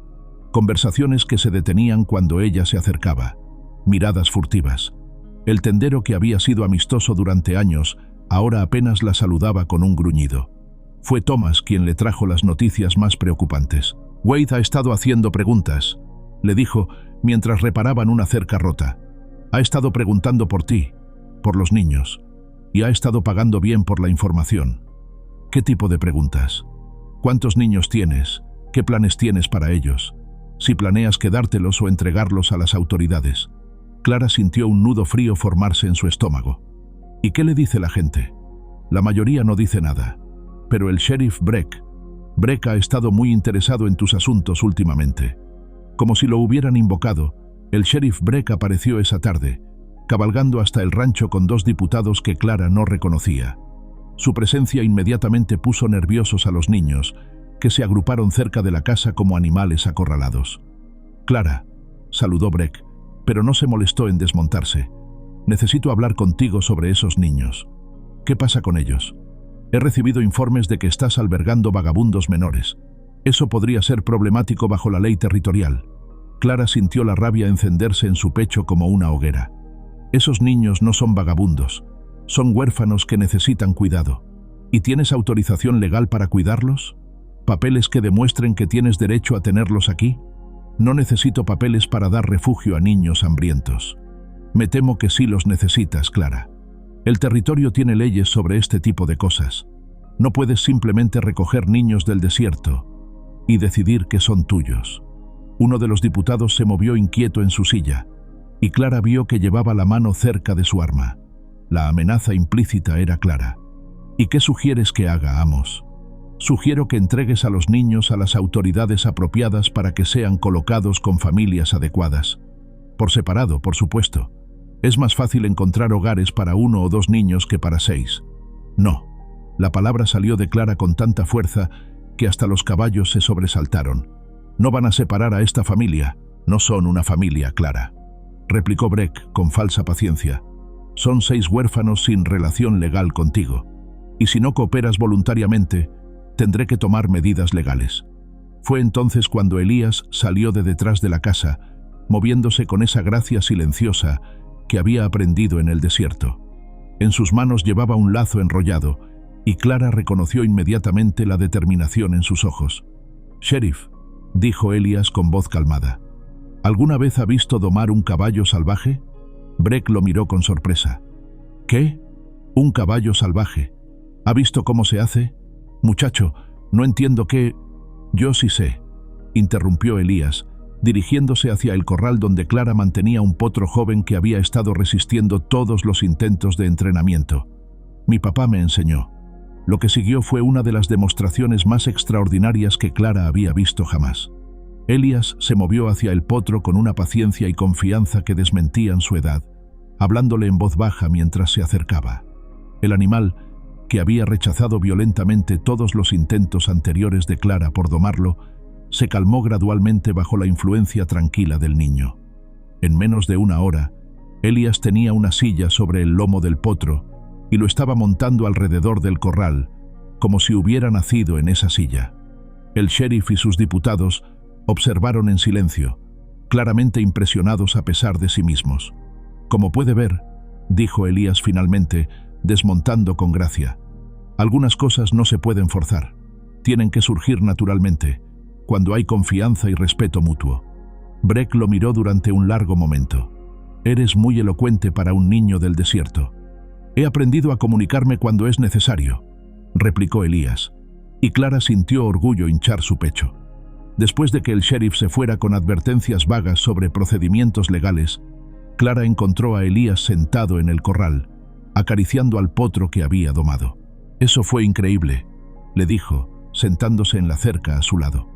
Conversaciones que se detenían cuando ella se acercaba. Miradas furtivas. El tendero que había sido amistoso durante años, ahora apenas la saludaba con un gruñido. Fue Thomas quien le trajo las noticias más preocupantes. Wade ha estado haciendo preguntas, le dijo mientras reparaban una cerca rota. Ha estado preguntando por ti, por los niños, y ha estado pagando bien por la información. ¿Qué tipo de preguntas? ¿Cuántos niños tienes? ¿Qué planes tienes para ellos? Si planeas quedártelos o entregarlos a las autoridades. Clara sintió un nudo frío formarse en su estómago. ¿Y qué le dice la gente? La mayoría no dice nada. Pero el sheriff Breck ha estado muy interesado en tus asuntos últimamente. Como si lo hubieran invocado, el sheriff Breck apareció esa tarde, cabalgando hasta el rancho con 2 diputados que Clara no reconocía. Su presencia inmediatamente puso nerviosos a los niños, que se agruparon cerca de la casa como animales acorralados. Clara, saludó Breck, pero no se molestó en desmontarse. Necesito hablar contigo sobre esos niños. ¿Qué pasa con ellos? He recibido informes de que estás albergando vagabundos menores. Eso podría ser problemático bajo la ley territorial. Clara sintió la rabia encenderse en su pecho como una hoguera. Esos niños no son vagabundos. Son huérfanos que necesitan cuidado. ¿Y tienes autorización legal para cuidarlos? ¿Papeles que demuestren que tienes derecho a tenerlos aquí? No necesito papeles para dar refugio a niños hambrientos. Me temo que sí los necesitas, Clara. El territorio tiene leyes sobre este tipo de cosas. No puedes simplemente recoger niños del desierto y decidir que son tuyos. Uno de los diputados se movió inquieto en su silla, y Clara vio que llevaba la mano cerca de su arma. La amenaza implícita era clara. ¿Y qué sugieres que haga, Amos? Sugiero que entregues a los niños a las autoridades apropiadas para que sean colocados con familias adecuadas. Por separado, por supuesto. Es más fácil encontrar hogares para 1 o 2 niños que para 6. No. La palabra salió de Clara con tanta fuerza que hasta los caballos se sobresaltaron. No van a separar a esta familia. No son una familia, Clara, replicó Breck con falsa paciencia. Son 6 huérfanos sin relación legal contigo. Y si no cooperas voluntariamente, tendré que tomar medidas legales. Fue entonces cuando Elías salió de detrás de la casa, moviéndose con esa gracia silenciosa que había aprendido en el desierto. En sus manos llevaba un lazo enrollado, y Clara reconoció inmediatamente la determinación en sus ojos. «Sheriff», dijo Elías con voz calmada, «¿alguna vez ha visto domar un caballo salvaje?» Breck lo miró con sorpresa. «¿Qué? ¿Un caballo salvaje? ¿Ha visto cómo se hace? Muchacho, no entiendo qué...» «Yo sí sé», interrumpió Elías, dirigiéndose hacia el corral donde Clara mantenía un potro joven que había estado resistiendo todos los intentos de entrenamiento. «Mi papá me enseñó». Lo que siguió fue una de las demostraciones más extraordinarias que Clara había visto jamás. Elías se movió hacia el potro con una paciencia y confianza que desmentían su edad, hablándole en voz baja mientras se acercaba. El animal, que había rechazado violentamente todos los intentos anteriores de Clara por domarlo, se calmó gradualmente bajo la influencia tranquila del niño. En menos de 1 hora, Elías tenía una silla sobre el lomo del potro y lo estaba montando alrededor del corral, como si hubiera nacido en esa silla. El sheriff y sus diputados observaron en silencio, claramente impresionados a pesar de sí mismos. «Como puede ver», dijo Elías finalmente, desmontando con gracia, «algunas cosas no se pueden forzar. Tienen que surgir naturalmente, cuando hay confianza y respeto mutuo». Breck lo miró durante un largo momento. «Eres muy elocuente para un niño del desierto». «He aprendido a comunicarme cuando es necesario», replicó Elías, y Clara sintió orgullo hinchar su pecho. Después de que el sheriff se fuera con advertencias vagas sobre procedimientos legales, Clara encontró a Elías sentado en el corral, acariciando al potro que había domado. «Eso fue increíble», le dijo, sentándose en la cerca a su lado.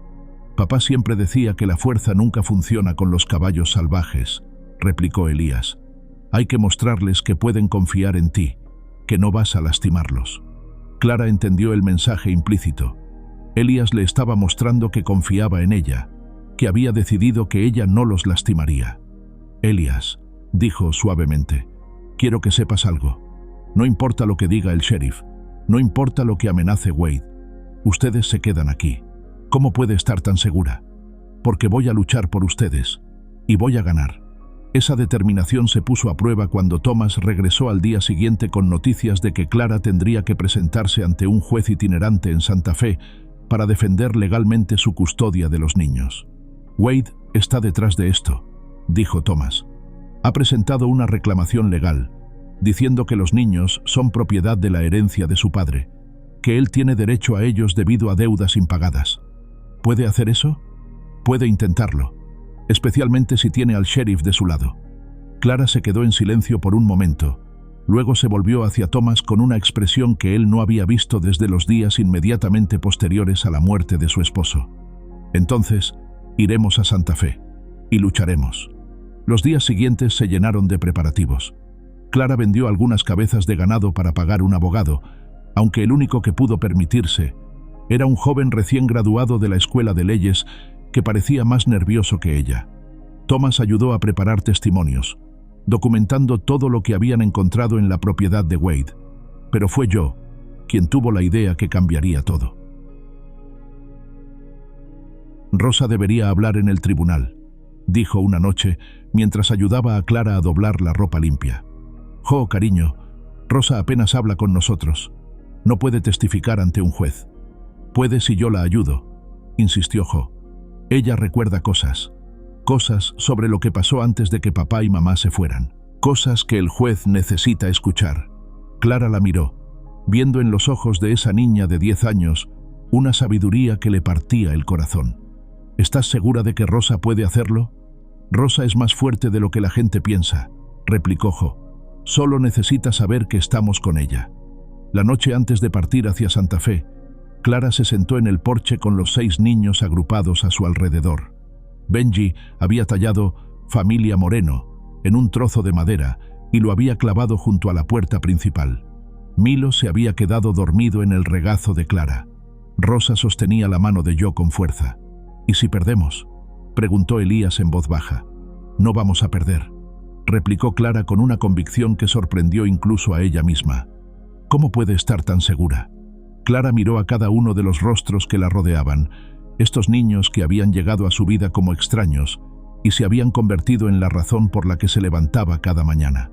Papá siempre decía que la fuerza nunca funciona con los caballos salvajes, replicó Elías. Hay que mostrarles que pueden confiar en ti, que no vas a lastimarlos. Clara entendió el mensaje implícito. Elías le estaba mostrando que confiaba en ella, que había decidido que ella no los lastimaría. Elías, dijo suavemente, quiero que sepas algo. No importa lo que diga el sheriff, no importa lo que amenace Wade. Ustedes se quedan aquí. ¿Cómo puede estar tan segura? Porque voy a luchar por ustedes, y voy a ganar. Esa determinación se puso a prueba cuando Thomas regresó al día siguiente con noticias de que Clara tendría que presentarse ante un juez itinerante en Santa Fe para defender legalmente su custodia de los niños. Wade está detrás de esto, dijo Thomas. Ha presentado una reclamación legal, diciendo que los niños son propiedad de la herencia de su padre, que él tiene derecho a ellos debido a deudas impagadas. ¿Puede hacer eso? Puede intentarlo, especialmente si tiene al sheriff de su lado. Clara se quedó en silencio por un momento. Luego se volvió hacia Thomas con una expresión que él no había visto desde los días inmediatamente posteriores a la muerte de su esposo. Entonces, iremos a Santa Fe y lucharemos. Los días siguientes se llenaron de preparativos. Clara vendió algunas cabezas de ganado para pagar un abogado, aunque el único que pudo permitirse era un joven recién graduado de la escuela de leyes que parecía más nervioso que ella. Thomas ayudó a preparar testimonios, documentando todo lo que habían encontrado en la propiedad de Wade, pero fue yo quien tuvo la idea que cambiaría todo. Rosa debería hablar en el tribunal, dijo una noche mientras ayudaba a Clara a doblar la ropa limpia. Jo, cariño, Rosa apenas habla con nosotros. No puede testificar ante un juez. Puede si yo la ayudo, insistió Jo. Ella recuerda cosas sobre lo que pasó antes de que papá y mamá se fueran, cosas que el juez necesita escuchar. Clara la miró, viendo en los ojos de esa niña de 10 años una sabiduría que le partía el corazón. ¿Estás segura de que Rosa puede hacerlo? Rosa es más fuerte de lo que la gente piensa, replicó Jo. Solo necesita saber que estamos con ella. La noche antes de partir hacia Santa Fe, Clara se sentó en el porche con los 6 niños agrupados a su alrededor. Benji había tallado "Familia Moreno" en un trozo de madera y lo había clavado junto a la puerta principal. Milo se había quedado dormido en el regazo de Clara. Rosa sostenía la mano de Jo con fuerza. ¿Y si perdemos?, preguntó Elías en voz baja. No vamos a perder, replicó Clara con una convicción que sorprendió incluso a ella misma. ¿Cómo puede estar tan segura? Clara miró a cada uno de los rostros que la rodeaban, estos niños que habían llegado a su vida como extraños y se habían convertido en la razón por la que se levantaba cada mañana.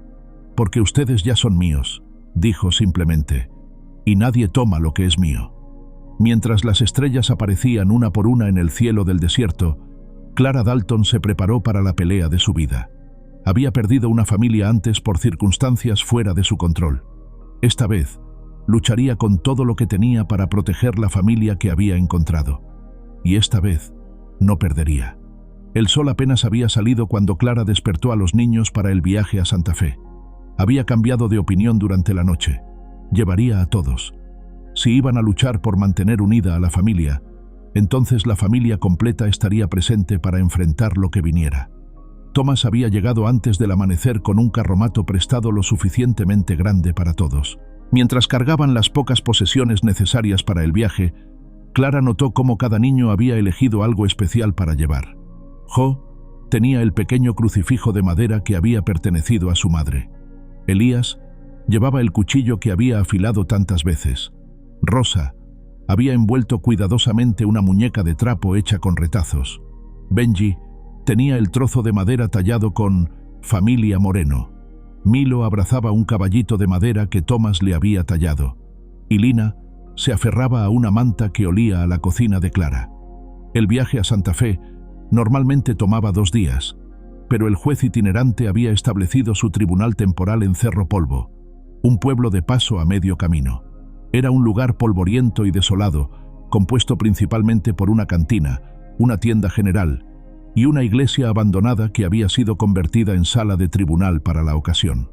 Porque ustedes ya son míos, dijo simplemente, y nadie toma lo que es mío. Mientras las estrellas aparecían una por una en el cielo del desierto, Clara Dalton se preparó para la pelea de su vida. Había perdido una familia antes por circunstancias fuera de su control. Esta vez, lucharía con todo lo que tenía para proteger la familia que había encontrado. Y esta vez, no perdería. El sol apenas había salido cuando Clara despertó a los niños para el viaje a Santa Fe. Había cambiado de opinión durante la noche. Llevaría a todos. Si iban a luchar por mantener unida a la familia, entonces la familia completa estaría presente para enfrentar lo que viniera. Thomas había llegado antes del amanecer con un carromato prestado lo suficientemente grande para todos. Mientras cargaban las pocas posesiones necesarias para el viaje, Clara notó cómo cada niño había elegido algo especial para llevar. Jo tenía el pequeño crucifijo de madera que había pertenecido a su madre. Elías llevaba el cuchillo que había afilado tantas veces. Rosa había envuelto cuidadosamente una muñeca de trapo hecha con retazos. Benji tenía el trozo de madera tallado con "Familia Moreno". Milo abrazaba un caballito de madera que Thomas le había tallado. Y Lina se aferraba a una manta que olía a la cocina de Clara. El viaje a Santa Fe normalmente tomaba 2 días, pero el juez itinerante había establecido su tribunal temporal en Cerro Polvo, un pueblo de paso a medio camino. Era un lugar polvoriento y desolado, compuesto principalmente por una cantina, una tienda general y una iglesia abandonada que había sido convertida en sala de tribunal para la ocasión.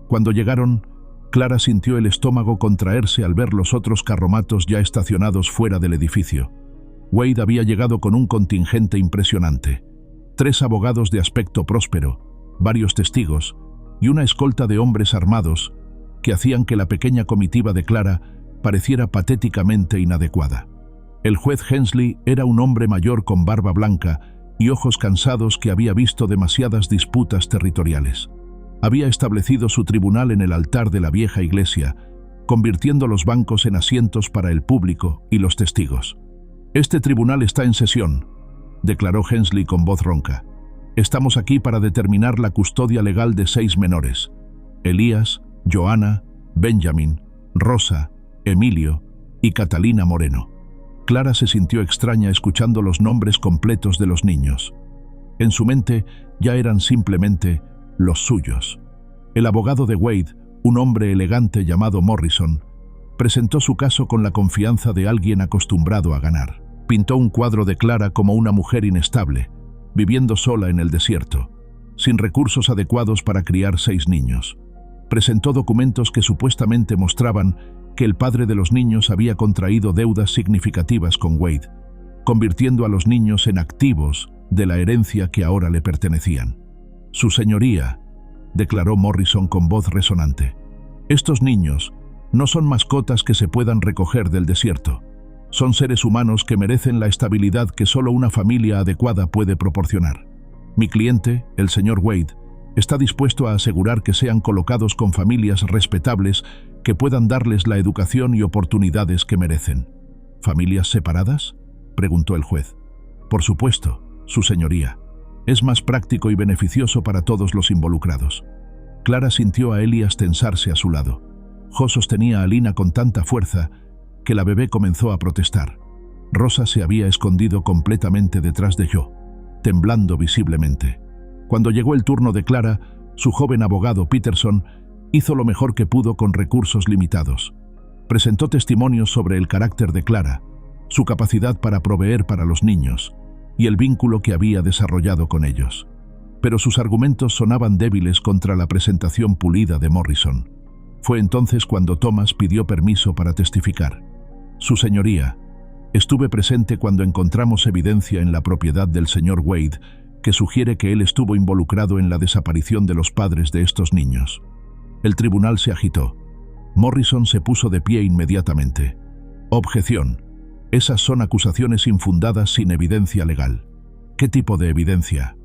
Cuando llegaron, Clara sintió el estómago contraerse al ver los otros carromatos ya estacionados fuera del edificio. Wade había llegado con un contingente impresionante. 3 abogados de aspecto próspero, varios testigos y una escolta de hombres armados que hacían que la pequeña comitiva de Clara pareciera patéticamente inadecuada. El juez Hensley era un hombre mayor con barba blanca y ojos cansados que había visto demasiadas disputas territoriales. Había establecido su tribunal en el altar de la vieja iglesia, convirtiendo los bancos en asientos para el público y los testigos. «Este tribunal está en sesión», declaró Hensley con voz ronca. «Estamos aquí para determinar la custodia legal de 6 menores: Elías, Johanna, Benjamin, Rosa, Emilio y Catalina Moreno». Clara se sintió extraña escuchando los nombres completos de los niños. En su mente ya eran simplemente los suyos. El abogado de Wade, un hombre elegante llamado Morrison, presentó su caso con la confianza de alguien acostumbrado a ganar. Pintó un cuadro de Clara como una mujer inestable, viviendo sola en el desierto, sin recursos adecuados para criar 6 niños. Presentó documentos que supuestamente mostraban que el padre de los niños había contraído deudas significativas con Wade, convirtiendo a los niños en activos de la herencia que ahora le pertenecían. «Su señoría», declaró Morrison con voz resonante, «estos niños no son mascotas que se puedan recoger del desierto. Son seres humanos que merecen la estabilidad que solo una familia adecuada puede proporcionar. Mi cliente, el señor Wade, está dispuesto a asegurar que sean colocados con familias respetables que puedan darles la educación y oportunidades que merecen». «¿Familias separadas?», preguntó el juez. «Por supuesto, su señoría. Es más práctico y beneficioso para todos los involucrados». Clara sintió a Elías tensarse a su lado. Jo sostenía a Lina con tanta fuerza que la bebé comenzó a protestar. Rosa se había escondido completamente detrás de Jo, temblando visiblemente. Cuando llegó el turno de Clara, su joven abogado Peterson hizo lo mejor que pudo con recursos limitados. Presentó testimonios sobre el carácter de Clara, su capacidad para proveer para los niños y el vínculo que había desarrollado con ellos. Pero sus argumentos sonaban débiles contra la presentación pulida de Morrison. Fue entonces cuando Thomas pidió permiso para testificar. «Su señoría, estuve presente cuando encontramos evidencia en la propiedad del señor Wade que sugiere que él estuvo involucrado en la desaparición de los padres de estos niños». El tribunal se agitó. Morrison se puso de pie inmediatamente. «Objeción. Esas son acusaciones infundadas sin evidencia legal». «¿Qué tipo de evidencia?»,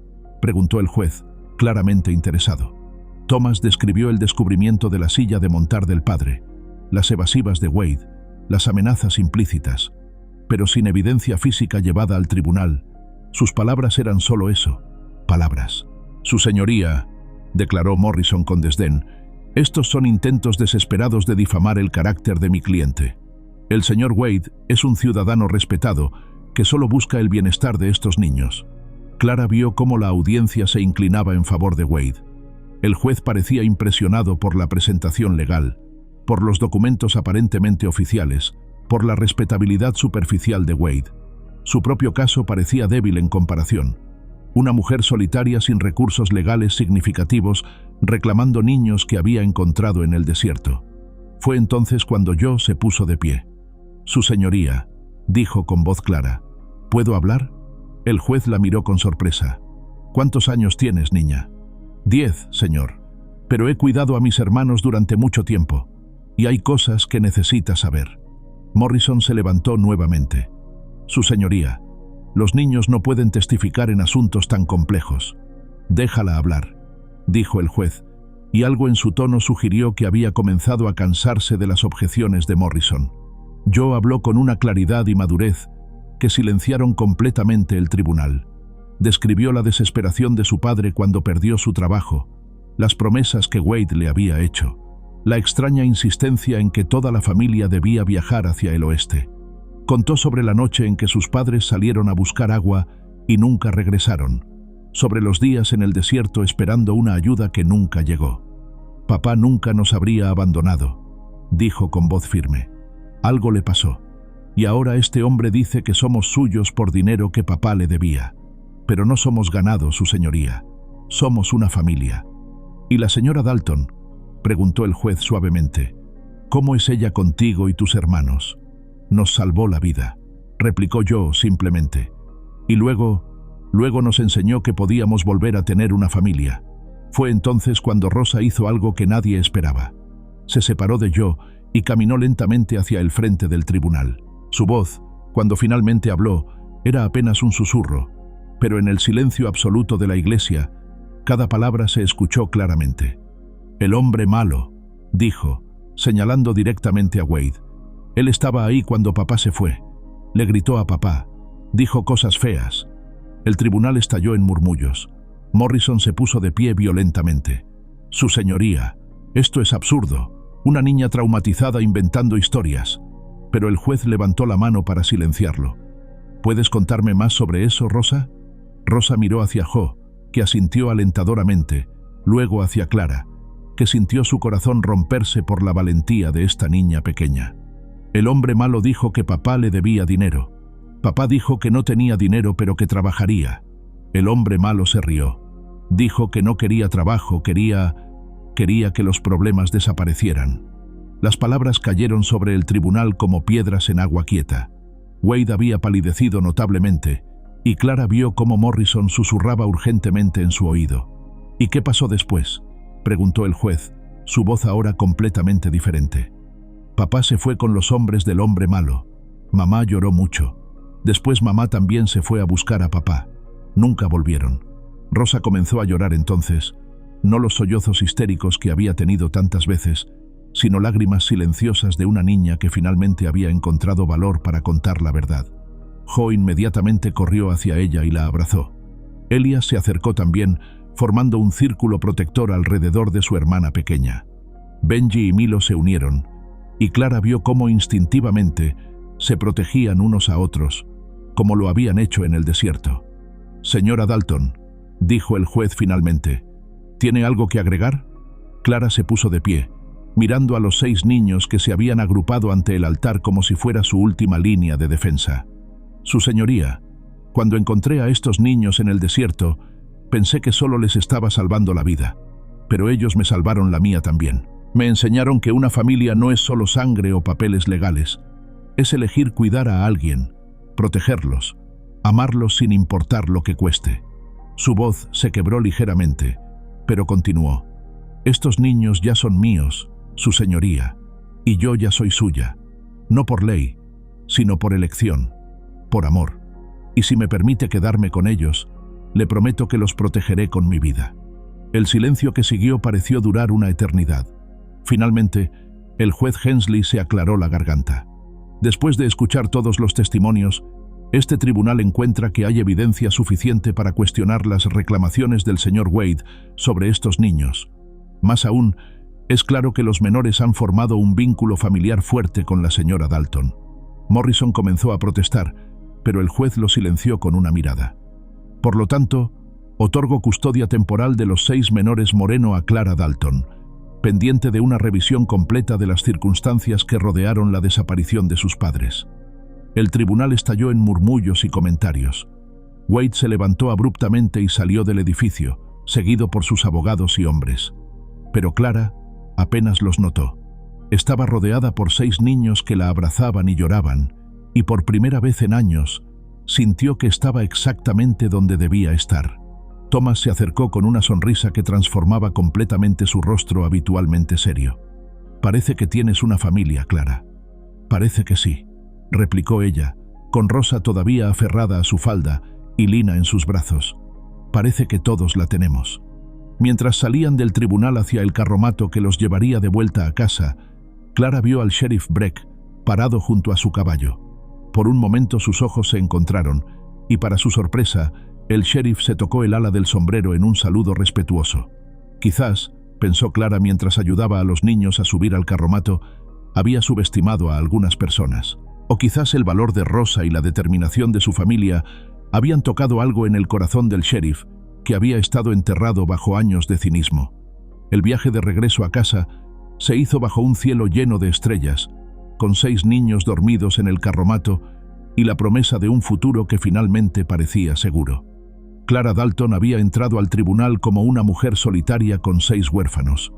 preguntó el juez, claramente interesado. Thomas describió el descubrimiento de la silla de montar del padre, las evasivas de Wade, las amenazas implícitas, pero sin evidencia física llevada al tribunal. Sus palabras eran solo eso, palabras. «Su señoría», declaró Morrison con desdén, «estos son intentos desesperados de difamar el carácter de mi cliente. El señor Wade es un ciudadano respetado que solo busca el bienestar de estos niños». Clara vio cómo la audiencia se inclinaba en favor de Wade. El juez parecía impresionado por la presentación legal, por los documentos aparentemente oficiales, por la respetabilidad superficial de Wade. Su propio caso parecía débil en comparación. Una mujer solitaria sin recursos legales significativos, reclamando niños que había encontrado en el desierto. Fue entonces cuando Jo se puso de pie. «Su señoría», dijo con voz clara, «¿puedo hablar?». El juez la miró con sorpresa. «¿Cuántos años tienes, niña?». «10, señor. Pero he cuidado a mis hermanos durante mucho tiempo. Y hay cosas que necesita saber». Morrison se levantó nuevamente. «Su señoría, los niños no pueden testificar en asuntos tan complejos». «Déjala hablar», dijo el juez, y algo en su tono sugirió que había comenzado a cansarse de las objeciones de Morrison. Jo habló con una claridad y madurez que silenciaron completamente el tribunal. Describió la desesperación de su padre cuando perdió su trabajo, las promesas que Wade le había hecho, la extraña insistencia en que toda la familia debía viajar hacia el oeste. Contó sobre la noche en que sus padres salieron a buscar agua y nunca regresaron, sobre los días en el desierto esperando una ayuda que nunca llegó. «Papá nunca nos habría abandonado», dijo con voz firme. «Algo le pasó. Y ahora este hombre dice que somos suyos por dinero que papá le debía. Pero no somos ganado, su señoría. Somos una familia». «¿Y la señora Dalton?», preguntó el juez suavemente. «¿Cómo es ella contigo y tus hermanos? Nos salvó la vida». replicó yo simplemente. Y luego nos enseñó que podíamos volver a tener una familia. Fue entonces cuando Rosa hizo algo que nadie esperaba. Se separó de yo y caminó lentamente hacia el frente del tribunal. Su voz, cuando finalmente habló, era apenas un susurro, pero en el silencio absoluto de la iglesia, cada palabra se escuchó claramente. «El hombre malo», dijo, señalando directamente a Wade. «Él estaba ahí cuando papá se fue. Le gritó a papá. Dijo cosas feas». El tribunal estalló en murmullos. Morrison se puso de pie violentamente. «Su señoría, esto es absurdo. Una niña traumatizada inventando historias». Pero el juez levantó la mano para silenciarlo. «¿Puedes contarme más sobre eso, Rosa?» Rosa miró hacia Jo, que asintió alentadoramente, luego hacia Clara, que sintió su corazón romperse por la valentía de esta niña pequeña. «El hombre malo dijo que papá le debía dinero. Papá dijo que no tenía dinero pero que trabajaría». El hombre malo se rió. Dijo que no quería trabajo, quería que los problemas desaparecieran. Las palabras cayeron sobre el tribunal como piedras en agua quieta. Wade había palidecido notablemente, y Clara vio cómo Morrison susurraba urgentemente en su oído. «¿Y qué pasó después?», preguntó el juez, su voz ahora completamente diferente. «Papá se fue con los hombres del hombre malo. Mamá lloró mucho. Después mamá también se fue a buscar a papá. Nunca volvieron». Rosa comenzó a llorar entonces, no los sollozos histéricos que había tenido tantas veces, sino lágrimas silenciosas de una niña que finalmente había encontrado valor para contar la verdad. Jo inmediatamente corrió hacia ella y la abrazó. Elias se acercó también, formando un círculo protector alrededor de su hermana pequeña. Benji y Milo se unieron, y Clara vio cómo instintivamente se protegían unos a otros, como lo habían hecho en el desierto. «Señora Dalton», dijo el juez finalmente, «¿tiene algo que agregar?». Clara se puso de pie, mirando a los 6 niños que se habían agrupado ante el altar como si fuera su última línea de defensa. «Su señoría, cuando encontré a estos niños en el desierto, pensé que solo les estaba salvando la vida, pero ellos me salvaron la mía también. Me enseñaron que una familia no es solo sangre o papeles legales, es elegir cuidar a alguien, protegerlos, amarlos sin importar lo que cueste». Su voz se quebró ligeramente, pero continuó. «Estos niños ya son míos, su señoría, y yo ya soy suya, no por ley, sino por elección, por amor. Y si me permite quedarme con ellos, le prometo que los protegeré con mi vida». El silencio que siguió pareció durar una eternidad. Finalmente, el juez Hensley se aclaró la garganta. «Después de escuchar todos los testimonios, este tribunal encuentra que hay evidencia suficiente para cuestionar las reclamaciones del señor Wade sobre estos niños. Más aún, es claro que los menores han formado un vínculo familiar fuerte con la señora Dalton». Morrison comenzó a protestar, pero el juez lo silenció con una mirada. «Por lo tanto, otorgo custodia temporal de los 6 menores Moreno a Clara Dalton, pendiente de una revisión completa de las circunstancias que rodearon la desaparición de sus padres». El tribunal estalló en murmullos y comentarios. Wade se levantó abruptamente y salió del edificio, seguido por sus abogados y hombres. Pero Clara apenas los notó. Estaba rodeada por 6 niños que la abrazaban y lloraban, y por primera vez en años sintió que estaba exactamente donde debía estar. Thomas se acercó con una sonrisa que transformaba completamente su rostro habitualmente serio. «Parece que tienes una familia, Clara». «Parece que sí», replicó ella, con Rosa todavía aferrada a su falda y Lina en sus brazos. «Parece que todos la tenemos». Mientras salían del tribunal hacia el carromato que los llevaría de vuelta a casa, Clara vio al sheriff Breck parado junto a su caballo. Por un momento sus ojos se encontraron, y para su sorpresa, el sheriff se tocó el ala del sombrero en un saludo respetuoso. Quizás, pensó Clara mientras ayudaba a los niños a subir al carromato, había subestimado a algunas personas. O quizás el valor de Rosa y la determinación de su familia habían tocado algo en el corazón del sheriff, que había estado enterrado bajo años de cinismo. El viaje de regreso a casa se hizo bajo un cielo lleno de estrellas, con 6 niños dormidos en el carromato y la promesa de un futuro que finalmente parecía seguro. Clara Dalton había entrado al tribunal como una mujer solitaria con 6 huérfanos.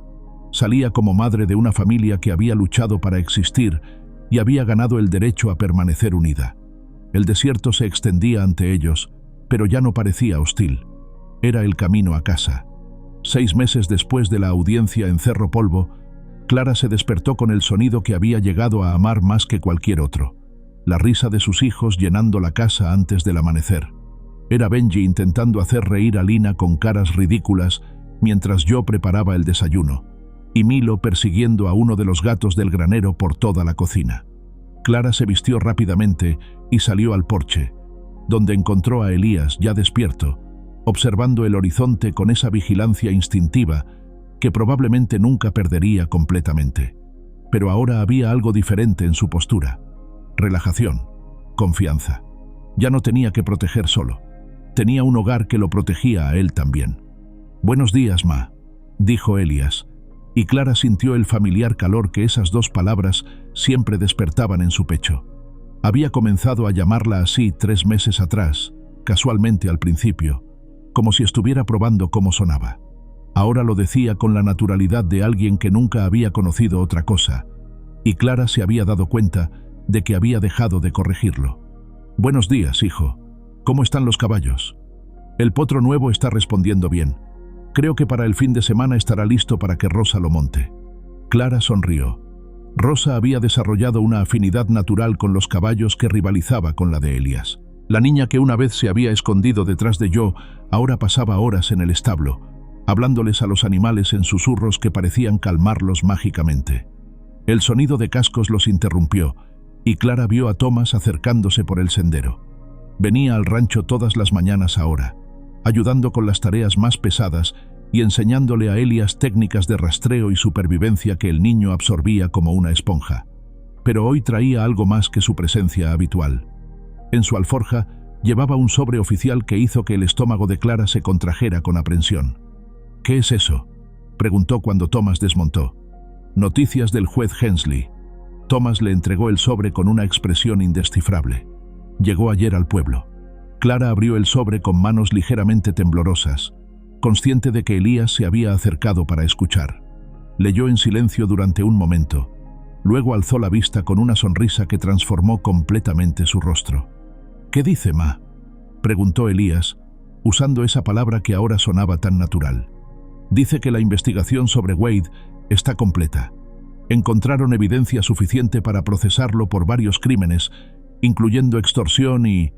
Salía como madre de una familia que había luchado para existir y había ganado el derecho a permanecer unida. El desierto se extendía ante ellos, pero ya no parecía hostil. Era el camino a casa. 6 meses después de la audiencia en Cerro Polvo, Clara se despertó con el sonido que había llegado a amar más que cualquier otro: la risa de sus hijos llenando la casa antes del amanecer. Era Benji intentando hacer reír a Lina con caras ridículas mientras yo preparaba el desayuno, y Milo persiguiendo a uno de los gatos del granero por toda la cocina. Clara se vistió rápidamente y salió al porche, donde encontró a Elías ya despierto, observando el horizonte con esa vigilancia instintiva que probablemente nunca perdería completamente. Pero ahora había algo diferente en su postura: relajación, confianza. Ya no tenía que proteger solo. Tenía un hogar que lo protegía a él también. «Buenos días, Ma», dijo Elías, y Clara sintió el familiar calor que esas 2 palabras siempre despertaban en su pecho. Había comenzado a llamarla así 3 meses atrás, casualmente al principio, como si estuviera probando cómo sonaba. Ahora lo decía con la naturalidad de alguien que nunca había conocido otra cosa, y Clara se había dado cuenta de que había dejado de corregirlo. «Buenos días, hijo. ¿Cómo están los caballos?» «El potro nuevo está respondiendo bien. Creo que para el fin de semana estará listo para que Rosa lo monte». Clara sonrió. Rosa había desarrollado una afinidad natural con los caballos que rivalizaba con la de Elías. La niña que una vez se había escondido detrás de yo ahora pasaba horas en el establo, hablándoles a los animales en susurros que parecían calmarlos mágicamente. El sonido de cascos los interrumpió, y Clara vio a Thomas acercándose por el sendero. Venía al rancho todas las mañanas ahora, ayudando con las tareas más pesadas y enseñándole a Elías técnicas de rastreo y supervivencia que el niño absorbía como una esponja. Pero hoy traía algo más que su presencia habitual. En su alforja llevaba un sobre oficial que hizo que el estómago de Clara se contrajera con aprensión. «¿Qué es eso?», preguntó cuando Thomas desmontó. «Noticias del juez Hensley». Thomas le entregó el sobre con una expresión indescifrable. «Llegó ayer al pueblo». Clara abrió el sobre con manos ligeramente temblorosas, consciente de que Elías se había acercado para escuchar. Leyó en silencio durante un momento. Luego alzó la vista con una sonrisa que transformó completamente su rostro. «¿Qué dice, Ma?», preguntó Elías, usando esa palabra que ahora sonaba tan natural. «Dice que la investigación sobre Wade está completa. Encontraron evidencia suficiente para procesarlo por varios crímenes, incluyendo extorsión y...».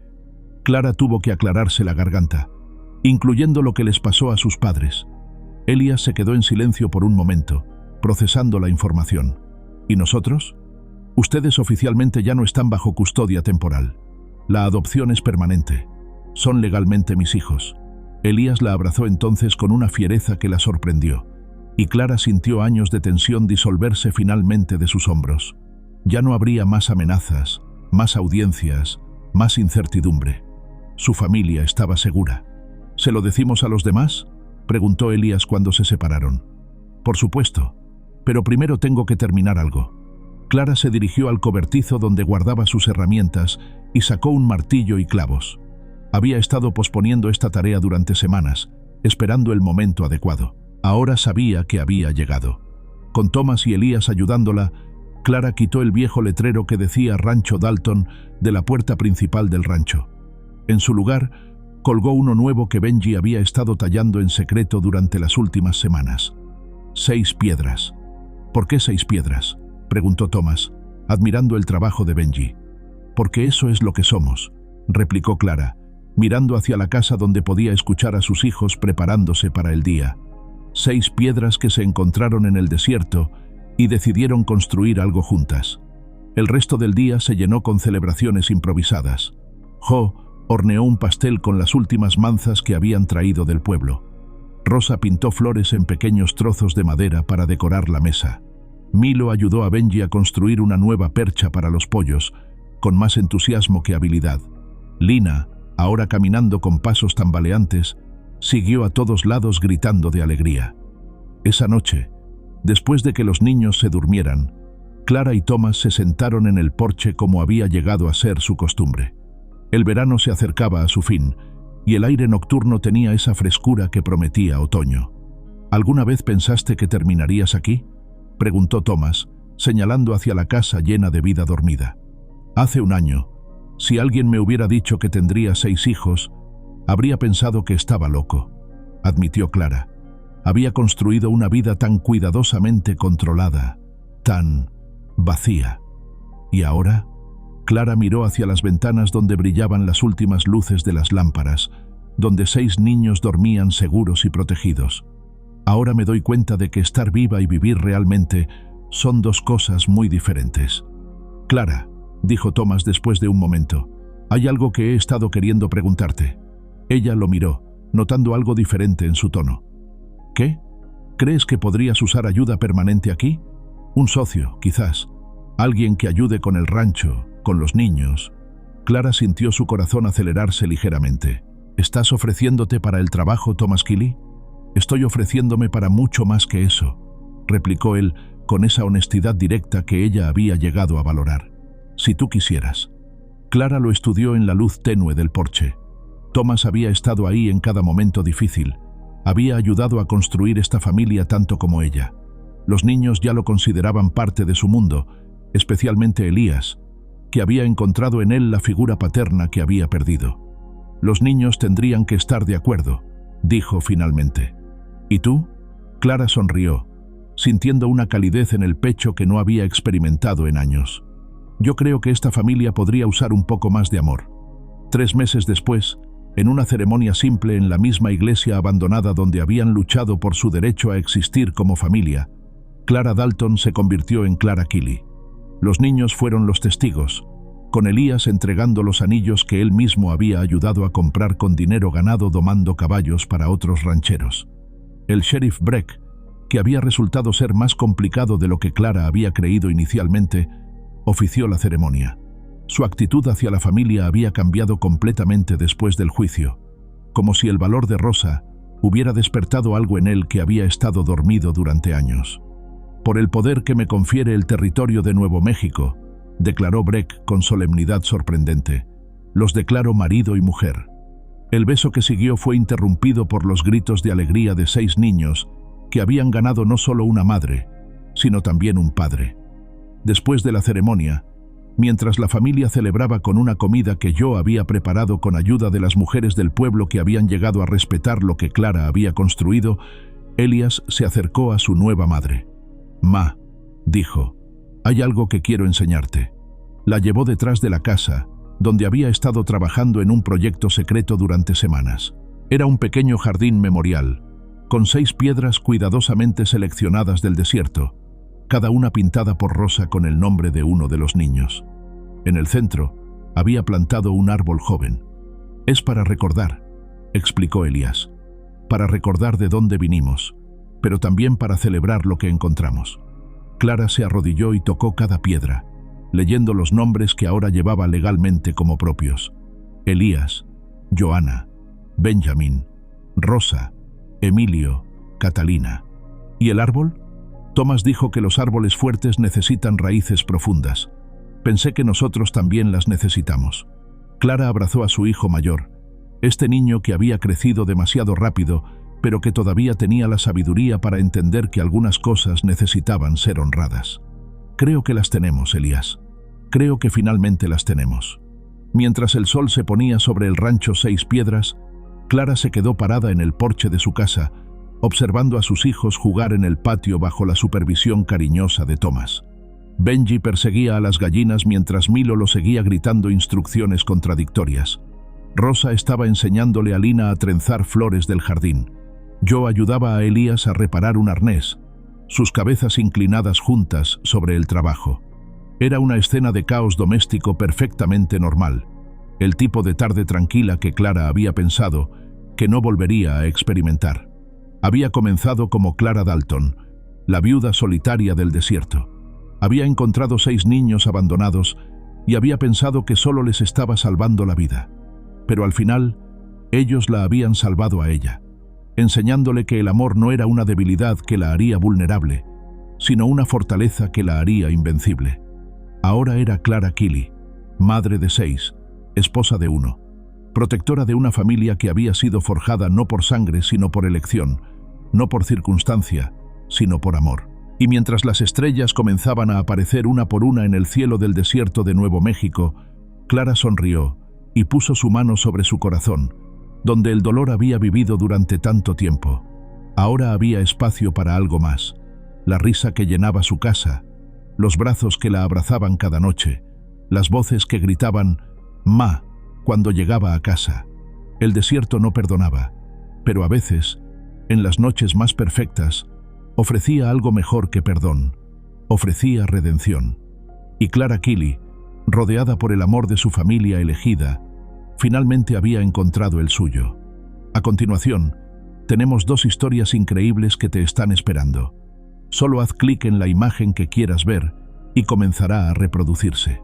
Clara tuvo que aclararse la garganta. «Incluyendo lo que les pasó a sus padres». Elías se quedó en silencio por un momento, procesando la información. «¿Y nosotros?». «Ustedes oficialmente ya no están bajo custodia temporal. La adopción es permanente. Son legalmente mis hijos». Elías la abrazó entonces con una fiereza que la sorprendió, y Clara sintió años de tensión disolverse finalmente de sus hombros. Ya no habría más amenazas, más audiencias, más incertidumbre. Su familia estaba segura. «¿Se lo decimos a los demás?», preguntó Elías cuando se separaron. «Por supuesto, pero primero tengo que terminar algo». Clara se dirigió al cobertizo donde guardaba sus herramientas y sacó un martillo y clavos. Había estado posponiendo esta tarea durante semanas, esperando el momento adecuado. Ahora sabía que había llegado. Con Thomas y Elías ayudándola, Clara quitó el viejo letrero que decía Rancho Dalton de la puerta principal del rancho. En su lugar, colgó uno nuevo que Benji había estado tallando en secreto durante las últimas semanas. 6 piedras. «¿Por qué 6 piedras?», preguntó Thomas, admirando el trabajo de Benji. «Porque eso es lo que somos», replicó Clara, mirando hacia la casa donde podía escuchar a sus hijos preparándose para el día. 6 piedras que se encontraron en el desierto y decidieron construir algo juntas. El resto del día se llenó con celebraciones improvisadas. Jo horneó un pastel con las últimas manzas que habían traído del pueblo. Rosa pintó flores en pequeños trozos de madera para decorar la mesa. Milo ayudó a Benji a construir una nueva percha para los pollos, con más entusiasmo que habilidad. Lina, ahora caminando con pasos tambaleantes, siguió a todos lados gritando de alegría. Esa noche, después de que los niños se durmieran, Clara y Thomas se sentaron en el porche como había llegado a ser su costumbre. El verano se acercaba a su fin, y el aire nocturno tenía esa frescura que prometía otoño. «¿Alguna vez pensaste que terminarías aquí?», preguntó Thomas, señalando hacia la casa llena de vida dormida. «Hace un año. Si alguien me hubiera dicho que tendría 6 hijos, habría pensado que estaba loco, admitió Clara. Había construido una vida tan cuidadosamente controlada, tan vacía. ¿Y ahora? Clara miró hacia las ventanas donde brillaban las últimas luces de las lámparas, donde 6 niños dormían seguros y protegidos. Ahora me doy cuenta de que estar viva y vivir realmente son 2 cosas muy diferentes. Clara, dijo Thomas después de un momento, hay algo que he estado queriendo preguntarte. Ella lo miró, notando algo diferente en su tono. ¿Qué? ¿Crees que podrías usar ayuda permanente aquí? Un socio, quizás. Alguien que ayude con el rancho, con los niños. Clara sintió su corazón acelerarse ligeramente. ¿Estás ofreciéndote para el trabajo, Thomas Keeley? Estoy ofreciéndome para mucho más que eso, replicó él con esa honestidad directa que ella había llegado a valorar. Si tú quisieras. Clara lo estudió en la luz tenue del porche. Thomas había estado ahí en cada momento difícil. Había ayudado a construir esta familia tanto como ella. Los niños ya lo consideraban parte de su mundo, especialmente Elías, que había encontrado en él la figura paterna que había perdido. Los niños tendrían que estar de acuerdo, dijo finalmente. ¿Y tú? Clara sonrió, sintiendo una calidez en el pecho que no había experimentado en años. Yo creo que esta familia podría usar un poco más de amor. 3 meses después, en una ceremonia simple en la misma iglesia abandonada donde habían luchado por su derecho a existir como familia, Clara Dalton se convirtió en Clara Keeley. Los niños fueron los testigos, con Elías entregando los anillos que él mismo había ayudado a comprar con dinero ganado domando caballos para otros rancheros. El sheriff Breck, que había resultado ser más complicado de lo que Clara había creído inicialmente, ofició la ceremonia. Su actitud hacia la familia había cambiado completamente después del juicio, como si el valor de Rosa hubiera despertado algo en él que había estado dormido durante años. Por el poder que me confiere el territorio de Nuevo México, declaró Breck con solemnidad sorprendente, los declaro marido y mujer. El beso que siguió fue interrumpido por los gritos de alegría de 6 niños que habían ganado no solo una madre, sino también un padre. Después de la ceremonia, mientras la familia celebraba con una comida que yo había preparado con ayuda de las mujeres del pueblo que habían llegado a respetar lo que Clara había construido, Elías se acercó a su nueva madre. «Ma», dijo, «hay algo que quiero enseñarte». La llevó detrás de la casa, donde había estado trabajando en un proyecto secreto durante semanas. Era un pequeño jardín memorial, con 6 piedras cuidadosamente seleccionadas del desierto, cada una pintada por Rosa con el nombre de uno de los niños. En el centro, había plantado un árbol joven. «Es para recordar», explicó Elías, «para recordar de dónde vinimos, pero también para celebrar lo que encontramos». Clara se arrodilló y tocó cada piedra, leyendo los nombres que ahora llevaba legalmente como propios. Elías, Joana, Benjamín, Rosa, Emilio, Catalina. ¿Y el árbol? Thomas dijo que los árboles fuertes necesitan raíces profundas. Pensé que nosotros también las necesitamos. Clara abrazó a su hijo mayor, este niño que había crecido demasiado rápido, pero que todavía tenía la sabiduría para entender que algunas cosas necesitaban ser honradas. «Creo que las tenemos, Elías. Creo que finalmente las tenemos». Mientras el sol se ponía sobre el rancho 6 Piedras, Clara se quedó parada en el porche de su casa, observando a sus hijos jugar en el patio bajo la supervisión cariñosa de Thomas. Benji perseguía a las gallinas mientras Milo lo seguía gritando instrucciones contradictorias. Rosa estaba enseñándole a Lina a trenzar flores del jardín. Yo ayudaba a Elías a reparar un arnés, sus cabezas inclinadas juntas sobre el trabajo. Era una escena de caos doméstico perfectamente normal, el tipo de tarde tranquila que Clara había pensado que no volvería a experimentar. Había comenzado como Clara Dalton, la viuda solitaria del desierto. Había encontrado 6 niños abandonados y había pensado que solo les estaba salvando la vida. Pero al final, ellos la habían salvado a ella, enseñándole que el amor no era una debilidad que la haría vulnerable, sino una fortaleza que la haría invencible. Ahora era Clara Keeley, madre de 6, esposa de 1, protectora de una familia que había sido forjada no por sangre sino por elección, no por circunstancia, sino por amor. Y mientras las estrellas comenzaban a aparecer una por una en el cielo del desierto de Nuevo México, Clara sonrió y puso su mano sobre su corazón, donde el dolor había vivido durante tanto tiempo. Ahora había espacio para algo más: la risa que llenaba su casa, los brazos que la abrazaban cada noche, las voces que gritaban «Ma» cuando llegaba a casa. El desierto no perdonaba, pero a veces, en las noches más perfectas, ofrecía algo mejor que perdón: ofrecía redención. Y Clara Kili, rodeada por el amor de su familia elegida, finalmente había encontrado el suyo. A continuación, tenemos dos historias increíbles que te están esperando. Solo haz clic en la imagen que quieras ver y comenzará a reproducirse.